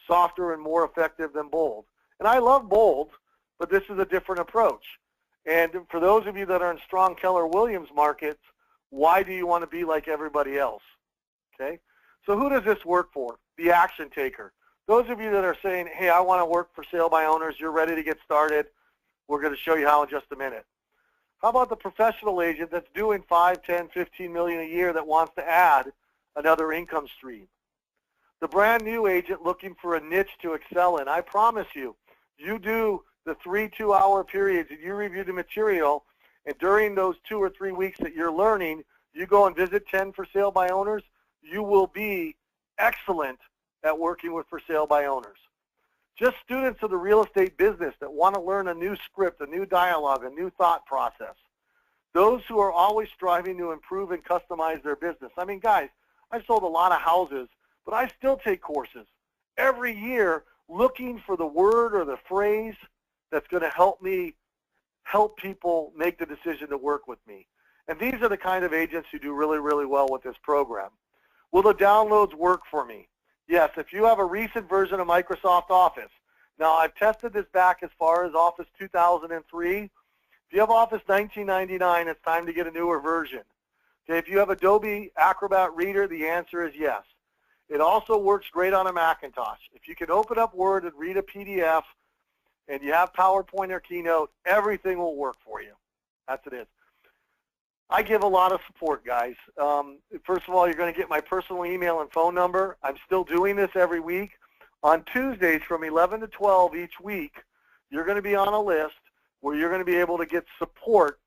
softer, and more effective than bold. And I love bold, but this is a different approach. And for those of you that are in strong Keller Williams markets, why do you want to be like everybody else? Okay? So who does this work for? The action taker. Those of you that are saying, hey, I want to work for sale by owners, you're ready to get started, we're going to show you how in just a minute. How about the professional agent that's doing 5, 10, 15 million a year that wants to add another income stream? The brand new agent looking for a niche to excel in. I promise you, you do the 3 2-hour periods and you review the material, and during those 2 or 3 weeks that you're learning, you go and visit 10 for sale by owners, you will be excellent at working with for sale by owners. Just students of the real estate business that want to learn a new script, a new dialogue, a new thought process. Those who are always striving to improve and customize their business. I mean, guys, I've sold a lot of houses, but I still take courses every year looking for the word or the phrase that's going to help me help people make the decision to work with me. And these are the kind of agents who do really, really well with this program. Will the downloads work for me? Yes, if you have a recent version of Microsoft Office. Now, I've tested this back as far as Office 2003. If you have Office 1999, it's time to get a newer version. Okay, if you have Adobe Acrobat Reader, the answer is yes. It also works great on a Macintosh. If you can open up Word and read a PDF and you have PowerPoint or Keynote, everything will work for you. That's it is. I give a lot of support, guys. First of all, you're going to get my personal email and phone number. I'm still doing this every week. On Tuesdays from 11 to 12 each week, you're going to be on a list where you're going to be able to get support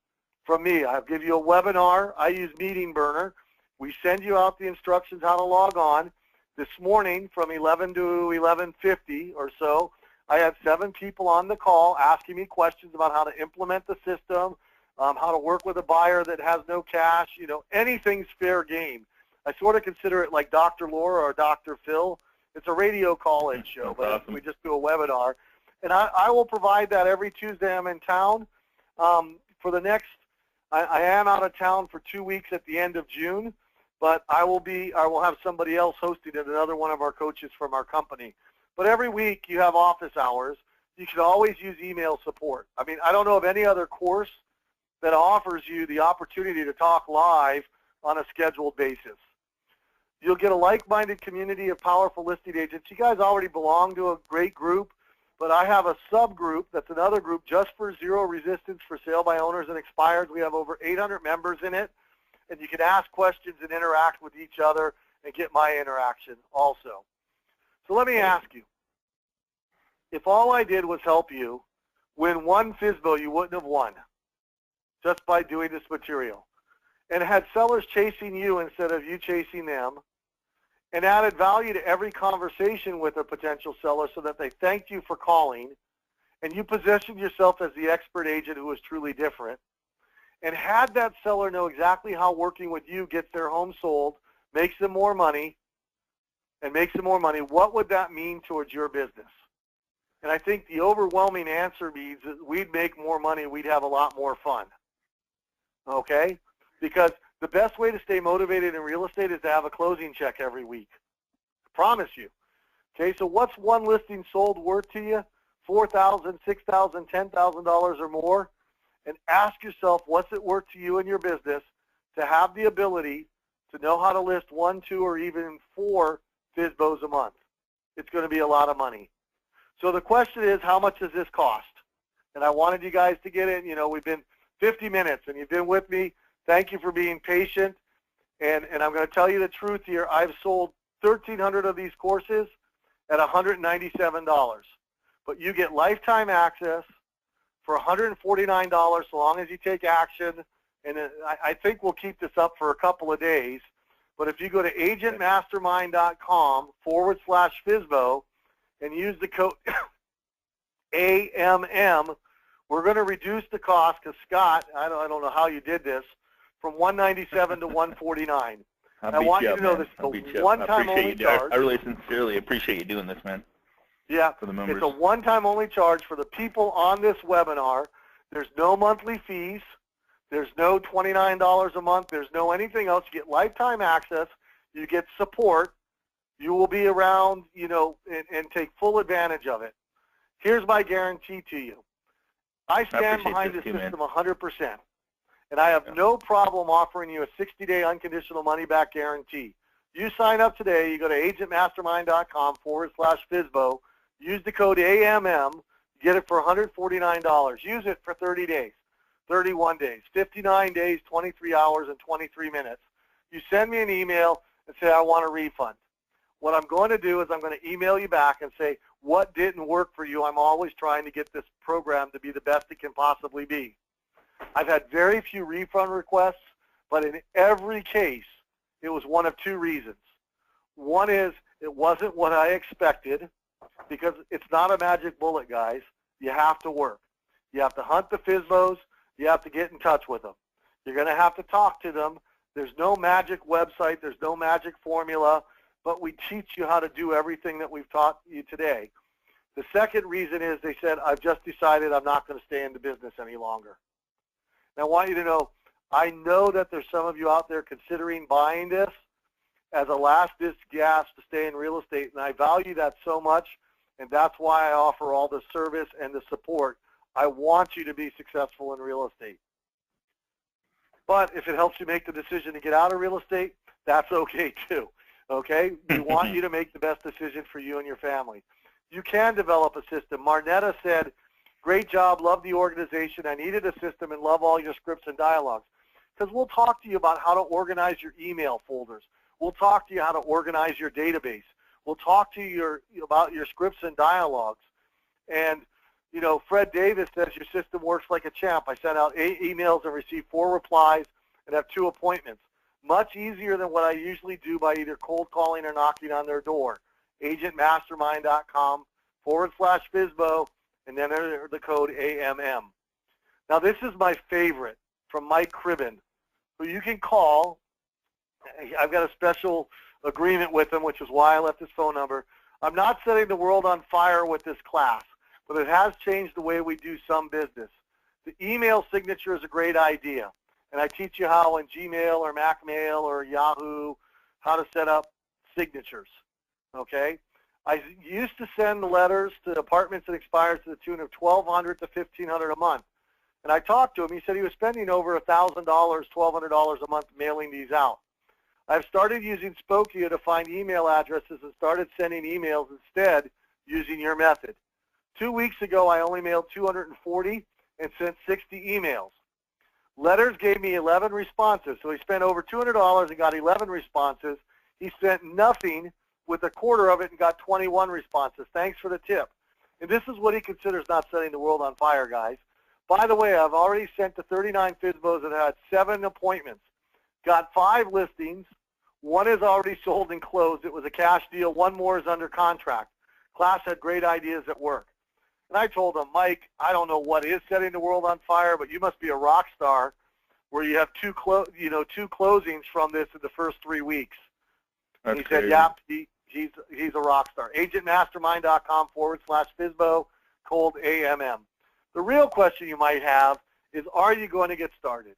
from me. I'll give you a webinar. I use Meeting Burner. We send you out the instructions how to log on. This morning from 11 to 11:50 or so, I had 7 people on the call asking me questions about how to implement the system, how to work with a buyer that has no cash. You know, anything's fair game. I sort of consider it like Dr. Laura or Dr. Phil. It's a radio call-in show, but awesome. We just do a webinar. And I will provide that every Tuesday I'm in town. For the next, I am out of town for 2 weeks at the end of June, but I will have somebody else hosting it, another one of our coaches from our company. But every week you have office hours. You can always use email support. I mean, I don't know of any other course that offers you the opportunity to talk live on a scheduled basis. You'll get a like-minded community of powerful listing agents. You guys already belong to a great group, but I have a subgroup that's another group just for zero resistance for sale by owners and expireds. We have over 800 members in it, and you can ask questions and interact with each other and get my interaction also. So let me ask you, if all I did was help you win one FSBO, you wouldn't have won just by doing this material, and had sellers chasing you instead of you chasing them, and added value to every conversation with a potential seller so that they thanked you for calling, and you positioned yourself as the expert agent who was truly different, and had that seller know exactly how working with you gets their home sold, makes them more money, what would that mean towards your business? And I think the overwhelming answer means that we'd make more money, we'd have a lot more fun. Okay? Because the best way to stay motivated in real estate is to have a closing check every week. I promise you. Okay, so what's one listing sold worth to you? $4,000, $6,000, $10,000 or more? And ask yourself, what's it worth to you and your business to have the ability to know how to list 1, 2, or even 4 FSBOs a month? It's going to be a lot of money. So the question is, how much does this cost? And I wanted you guys to get in. You know, we've been 50 minutes, and you've been with me. Thank you for being patient. And I'm going to tell you the truth here. I've sold 1,300 of these courses at $197. But you get lifetime access for $149 so long as you take action. And I think we'll keep this up for a couple of days. But if you go to agentmastermind.com/FSBO and use the code AMM, we're going to reduce the cost because Scott, I don't know how you did this, from $197 to $149. I want you to know this is a one-time only charge. I really sincerely appreciate you doing this, man. Yeah, for the members. It's a one-time only charge for the people on this webinar. There's no monthly fees. There's no $29 a month. There's no anything else. You get lifetime access. You get support. You will be around, you know, and take full advantage of it. Here's my guarantee to you. I stand behind this system 100%. And I have no problem offering you a 60-day unconditional money-back guarantee. You sign up today. You go to agentmastermind.com/FSBO. Use the code AMM. Get it for $149. Use it for 30 days, 31 days, 59 days, 23 hours, and 23 minutes. You send me an email and say, I want a refund. What I'm going to do is I'm going to email you back and say, what didn't work for you? I'm always trying to get this program to be the best it can possibly be. I've had very few refund requests, but in every case, it was one of two reasons. One is it wasn't what I expected, because it's not a magic bullet, guys. You have to work. You have to hunt the FSBOs. You have to get in touch with them. You're going to have to talk to them. There's no magic website. There's no magic formula, but we teach you how to do everything that we've taught you today. The second reason is they said, I've just decided I'm not going to stay in the business any longer. Now, I want you to know, I know that there's some of you out there considering buying this as a last-ditch gasp to stay in real estate, and I value that so much, and that's why I offer all the service and the support. I want you to be successful in real estate. But if it helps you make the decision to get out of real estate, that's okay too, okay? We want you to make the best decision for you and your family. You can develop a system. Marnetta said, great job, love the organization. I needed a system and love all your scripts and dialogues. Because we'll talk to you about how to organize your email folders. We'll talk to you how to organize your database. We'll talk to you about your scripts and dialogues. And, you know, Fred Davis says your system works like a champ. I sent out 8 emails and received 4 replies and have 2 appointments. Much easier than what I usually do by either cold calling or knocking on their door. agentmastermind.com/FSBO, and then enter the code AMM. Now, this is my favorite from Mike Cribben, who you can call. I've got a special agreement with him, which is why I left his phone number. I'm not setting the world on fire with this class, but it has changed the way we do some business. The email signature is a great idea, and I teach you how in Gmail or MacMail or Yahoo how to set up signatures, okay? I used to send letters to apartments and expires to the tune of $1,200 to $1,500 a month. And I talked to him. He said he was spending over $1,000, $1,200 a month mailing these out. I've started using Spokio to find email addresses and started sending emails instead using your method. 2 weeks ago, I only mailed 240 and sent 60 emails. Letters gave me 11 responses. So he spent over $200 and got 11 responses. He spent nothing with a quarter of it and got 21 responses. Thanks for the tip. And this is what he considers not setting the world on fire, guys. By the way, I've already sent to 39 FSBOs and had 7 appointments. Got 5 listings. 1 is already sold and closed. It was a cash deal. 1 more is under contract. Class had great ideas at work. And I told him, Mike, I don't know what is setting the world on fire, but you must be a rock star where you have 2 closings from this in the first 3 weeks. And he said, yeah, he's a rock star. Agentmastermind.com/FSBO, code AMM. The real question you might have is, are you going to get started?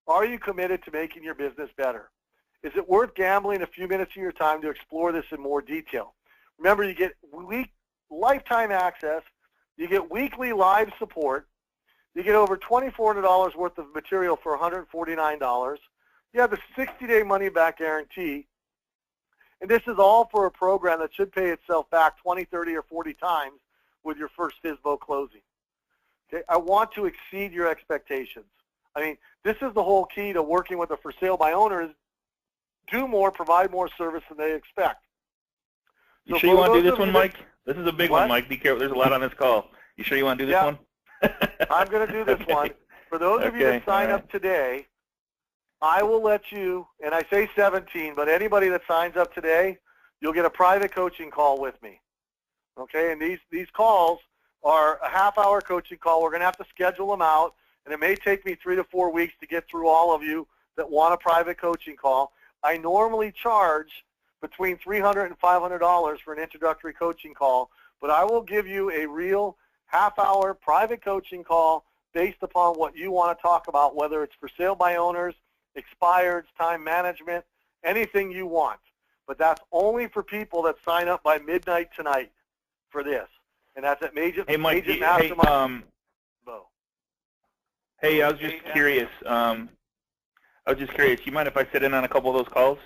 Are you committed to making your business better? Is it worth gambling a few minutes of your time to explore this in more detail? Remember, you get lifetime access. You get weekly live support. You get over $2,400 worth of material for $149. You have a 60-day money-back guarantee. And this is all for a program that should pay itself back 20, 30, or 40 times with your first FSBO closing. Okay? I want to exceed your expectations. I mean, this is the whole key to working with a for sale by owner is do more, provide more service than they expect. You sure you want to do this one, Mike? This is a big one, Mike. Be careful. There's a lot on this call. You sure you want to do this one? I'm going to do this one. For those of you that sign up today, I will let you, and I say 17, but anybody that signs up today, you'll get a private coaching call with me. Okay, and these calls are a half-hour coaching call. We're going to have to schedule them out, and it may take me 3 to 4 weeks to get through all of you that want a private coaching call. I normally charge between $300 and $500 for an introductory coaching call, but I will give you a real half-hour private coaching call based upon what you want to talk about, whether it's for sale by owners, expireds, time management, anything you want. But that's only for people that sign up by midnight tonight for this. And that's at Agent Mastermind. Hey, I was just curious. You mind if I sit in on a couple of those calls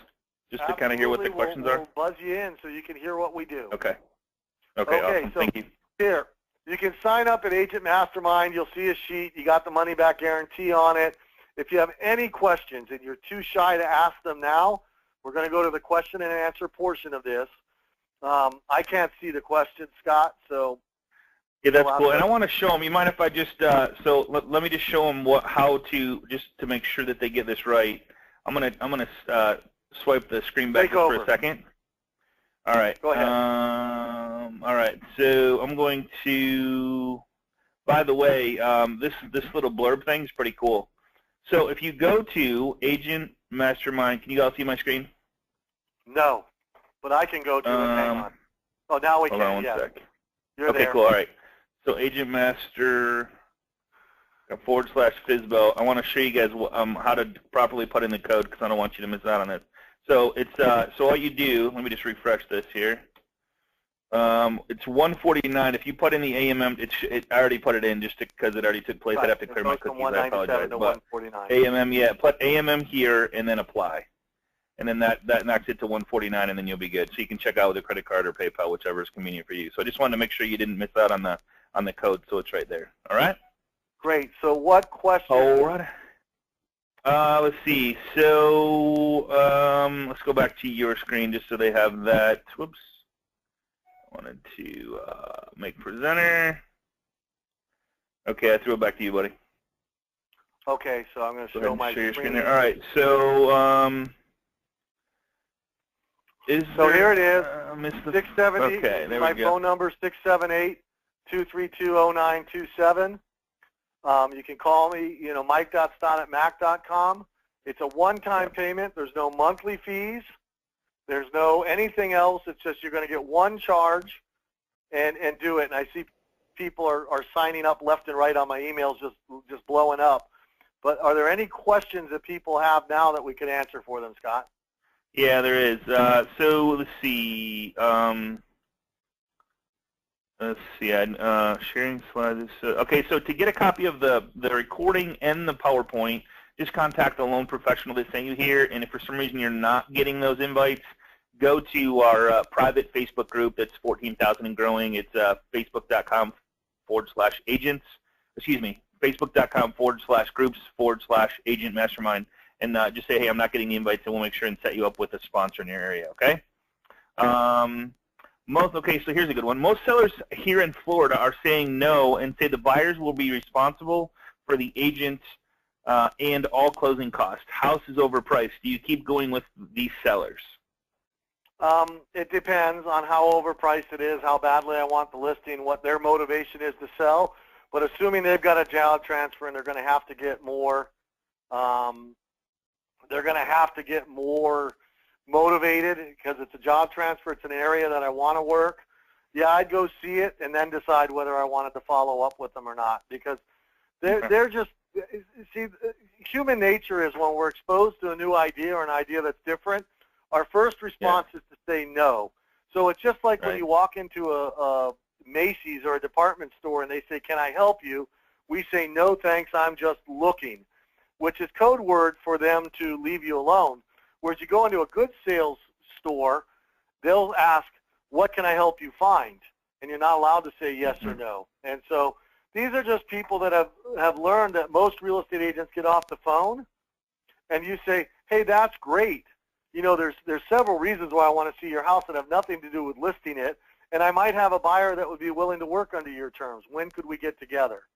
just to kind of hear what the questions are? We'll buzz you in so you can hear what we do. Okay. Okay, awesome. So thank you. Here, you can sign up at Agent Mastermind. You'll see a sheet. You got the money back guarantee on it. If you have any questions and you're too shy to ask them now, we're going to go to the question and answer portion of this. I can't see the question, Scott, so. Yeah, that's cool. And I want to show them. You mind if I just, so let me just show them how to, just to make sure that they get this right. I'm gonna swipe the screen back for a second. All right. Go ahead. All right. So I'm going to, by the way, this little blurb thing is pretty cool. So if you go to Agent Mastermind, can you all see my screen? No, but I can go to it. Hang on. Oh, now we can. Hold on one sec. You're okay, there. Cool. All right. So Agent Master / FSBO. I want to show you guys how to properly put in the code because I don't want you to miss out on this. So it's so all you do. Let me just refresh this here. It's 149. If you put in the AMM, I already put it in just because it already took place. Right. I'd have to clear my cookies. I apologize. To but 149. AMM, yeah, put AMM here and then apply, and then that knocks it to 149, and then you'll be good. So you can check out with a credit card or PayPal, whichever is convenient for you. So I just wanted to make sure you didn't miss out on the code, so it's right there. All right. Great. So what question? All right. Let's see. So let's go back to your screen just so they have that. Whoops. I wanted to make presenter. Okay, I threw it back to you, buddy. Okay, so I'm going to show my screen. There. All right. So here it is. 678. Okay, there my phone number 678-232-0927. You can call me, mike.stott@mac.com. It's a one-time payment. There's no monthly fees. There's no anything else. It's just you're going to get one charge and do it. And I see people are signing up left and right on my emails, just blowing up. But are there any questions that people have now that we can answer for them, Scott? Yeah, there is. So let's see. Sharing slides. Okay, so to get a copy of the recording and the PowerPoint, just contact the loan professional that sent you here. And if for some reason you're not getting those invites, go to our private Facebook group that's 14,000 and growing. It's facebook.com/agents. Excuse me, facebook.com/groups/agent mastermind. And just say, hey, I'm not getting the invites, and we'll make sure and set you up with a sponsor in your area, okay? Okay, so here's a good one. Most sellers here in Florida are saying no and say the buyers will be responsible for the agent and all closing costs. House is overpriced. Do you keep going with these sellers? It depends on how overpriced it is, how badly I want the listing, what their motivation is to sell. But assuming they've got a job transfer and they're going to have to get more, motivated because it's a job transfer, it's an area that I want to work, yeah, I'd go see it and then decide whether I wanted to follow up with them or not, because they're just, see, human nature is when we're exposed to a new idea or an idea that's different, our first response is to say no. So it's just like when you walk into a Macy's or a department store and they say, can I help you? We say, no, thanks, I'm just looking, which is code word for them to leave you alone. Whereas you go into a good sales store, they'll ask, what can I help you find? And you're not allowed to say yes or no. And so these are just people that have learned that most real estate agents get off the phone and you say, hey, that's great. There's several reasons why I want to see your house that have nothing to do with listing it, and I might have a buyer that would be willing to work under your terms. When could we get together?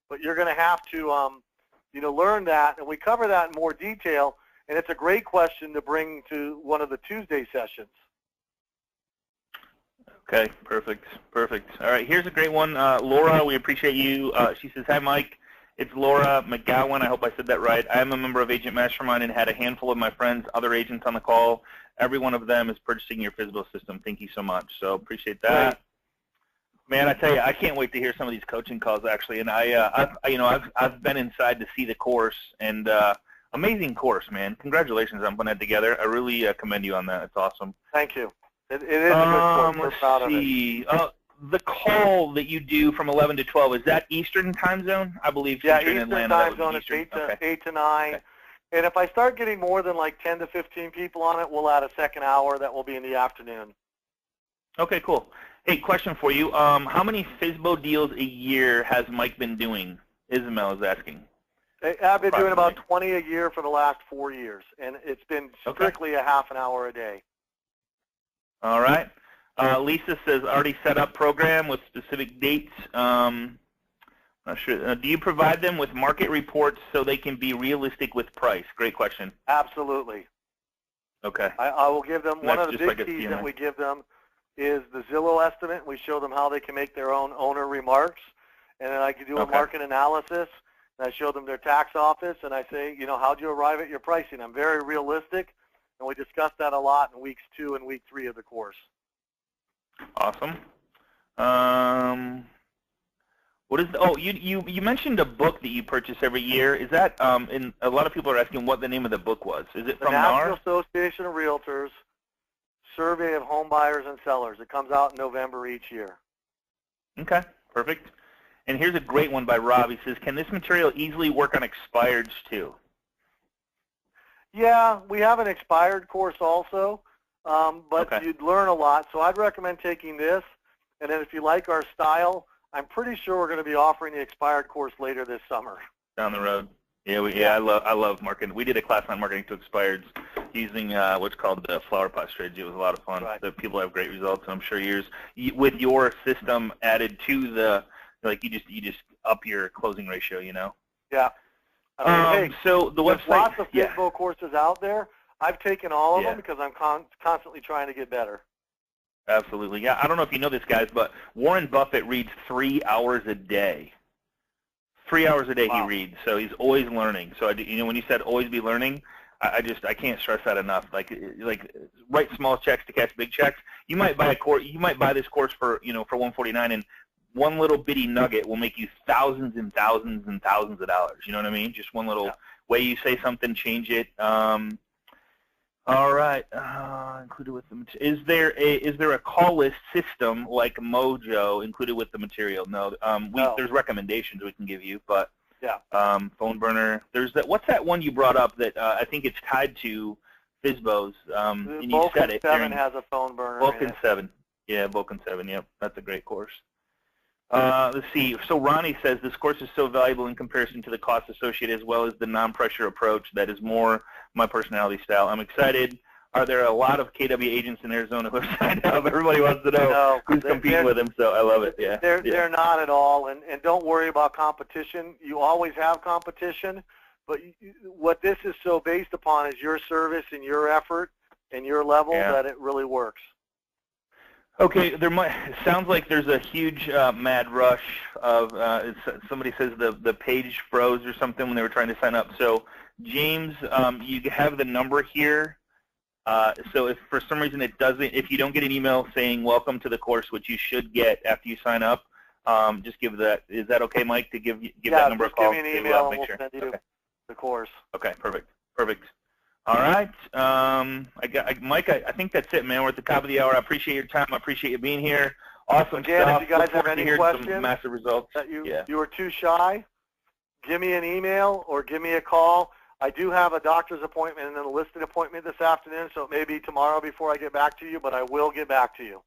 But you're going to have to learn that, and we cover that in more detail, and it's a great question to bring to one of the Tuesday sessions. Okay, perfect. All right, here's a great one. Laura, we appreciate you. She says, hi, Mike. It's Laura McGowan. I hope I said that right. I am a member of Agent Mastermind and had a handful of my friends, other agents on the call. Every one of them is purchasing your FSBO system. Thank you so much. So appreciate that. Man, I tell you, I can't wait to hear some of these coaching calls actually. And I've been inside to see the course, and amazing course, man. Congratulations on putting that together. I really commend you on that. It's awesome. Thank you. It is a good course. We're proud of it. The call that you do from 11 to 12, is that Eastern time zone? I believe. Yeah, Eastern time zone. It's 8 to 9. Okay. And if I start getting more than like 10 to 15 people on it, we'll add a second hour. That will be in the afternoon. Okay, cool. Hey, question for you. How many FSBO deals a year has Mike been doing? Ismail is asking. I've been doing about 20 a year for the last 4 years, and it's been strictly a half an hour a day. All right. Lisa says, already set up program with specific dates. Not sure. Do you provide them with market reports so they can be realistic with price? Great question. Absolutely. Okay. I will give them, one of the big keys that we give them is the Zillow estimate. We show them how they can make their own owner remarks. And then I can do a market analysis. And I show them their tax office. And I say, how'd you arrive at your pricing? I'm very realistic. And we discuss that a lot in weeks 2 and week 3 of the course. Awesome. What is you mentioned a book that you purchase every year. Is that and a lot of people are asking what the name of the book was. Is it from NAR? The National Association of Realtors Survey of Home Buyers and Sellers. It comes out in November each year. Okay, perfect. And here's a great one by Rob. He says, can this material easily work on expireds too? Yeah, we have an expired course also. But you'd learn a lot. So I'd recommend taking this, and then if you like our style, I'm pretty sure we're going to be offering the expired course later this summer. Down the road. Yeah, I love marketing. We did a class on marketing to expireds using what's called the flower pot strategy. It was a lot of fun. The people have great results, and I'm sure with your system added to the, you just up your closing ratio, Yeah. I mean, so the website. There's lots of FSBO courses out there. I've taken all of them because I'm constantly trying to get better. Absolutely. Yeah, I don't know if you know this, guys, but Warren Buffett reads 3 hours a day. 3 hours a day he reads, so he's always learning. So when you said always be learning, I can't stress that enough. Like write small checks to catch big checks. You might buy a course. You might buy this course for for $149, and one little bitty nugget will make you thousands and thousands and thousands of dollars. You know what I mean? Just one little way you say something, change it. All right. Included with the material. Is there a call list system like Mojo included with the material? No. There's recommendations we can give you, but phone burner. There's that. What's that one you brought up that I think it's tied to FSBOs? And you said it. Vulcan 7 has a phone burner. Vulcan 7. Yeah, Vulcan 7. Yep, that's a great course. Let's see. So Ronnie says this course is so valuable in comparison to the costs associated as well as the non-pressure approach that is more my personality style. I'm excited. Are there a lot of KW agents in Arizona who have signed up? Everybody wants to know who's competing with them, so I love it. Yeah, they're not at all, and don't worry about competition. You always have competition, but what this is so based upon is your service and your effort and your level that it really works. Okay, it sounds like there's a huge mad rush of, somebody says the page froze or something when they were trying to sign up. So James, you have the number here. So if for some reason it doesn't, if you don't get an email saying welcome to the course, which you should get after you sign up, just give that. Is that okay, Mike, to give that number a call? Yeah, give me an email and we'll send you the course. Okay, perfect. All right, Mike, I think that's it, man. We're at the top of the hour. I appreciate your time. I appreciate you being here. Awesome Again, stuff. if you guys have any questions, some massive results. That you were too shy, give me an email or give me a call. I do have a doctor's appointment and then a listed appointment this afternoon, so it may be tomorrow before I get back to you, but I will get back to you.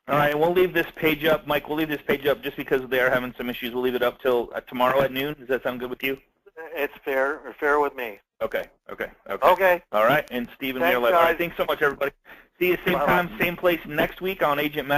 All right, and we'll leave this page up. Mike, we'll leave this page up just because they are having some issues. We'll leave it up till tomorrow at noon. Does that sound good with you? It's fair with me. Okay. All right, and Stephen, we are live. All right, thanks so much, everybody. See you same time, same place next week on Agent Matt.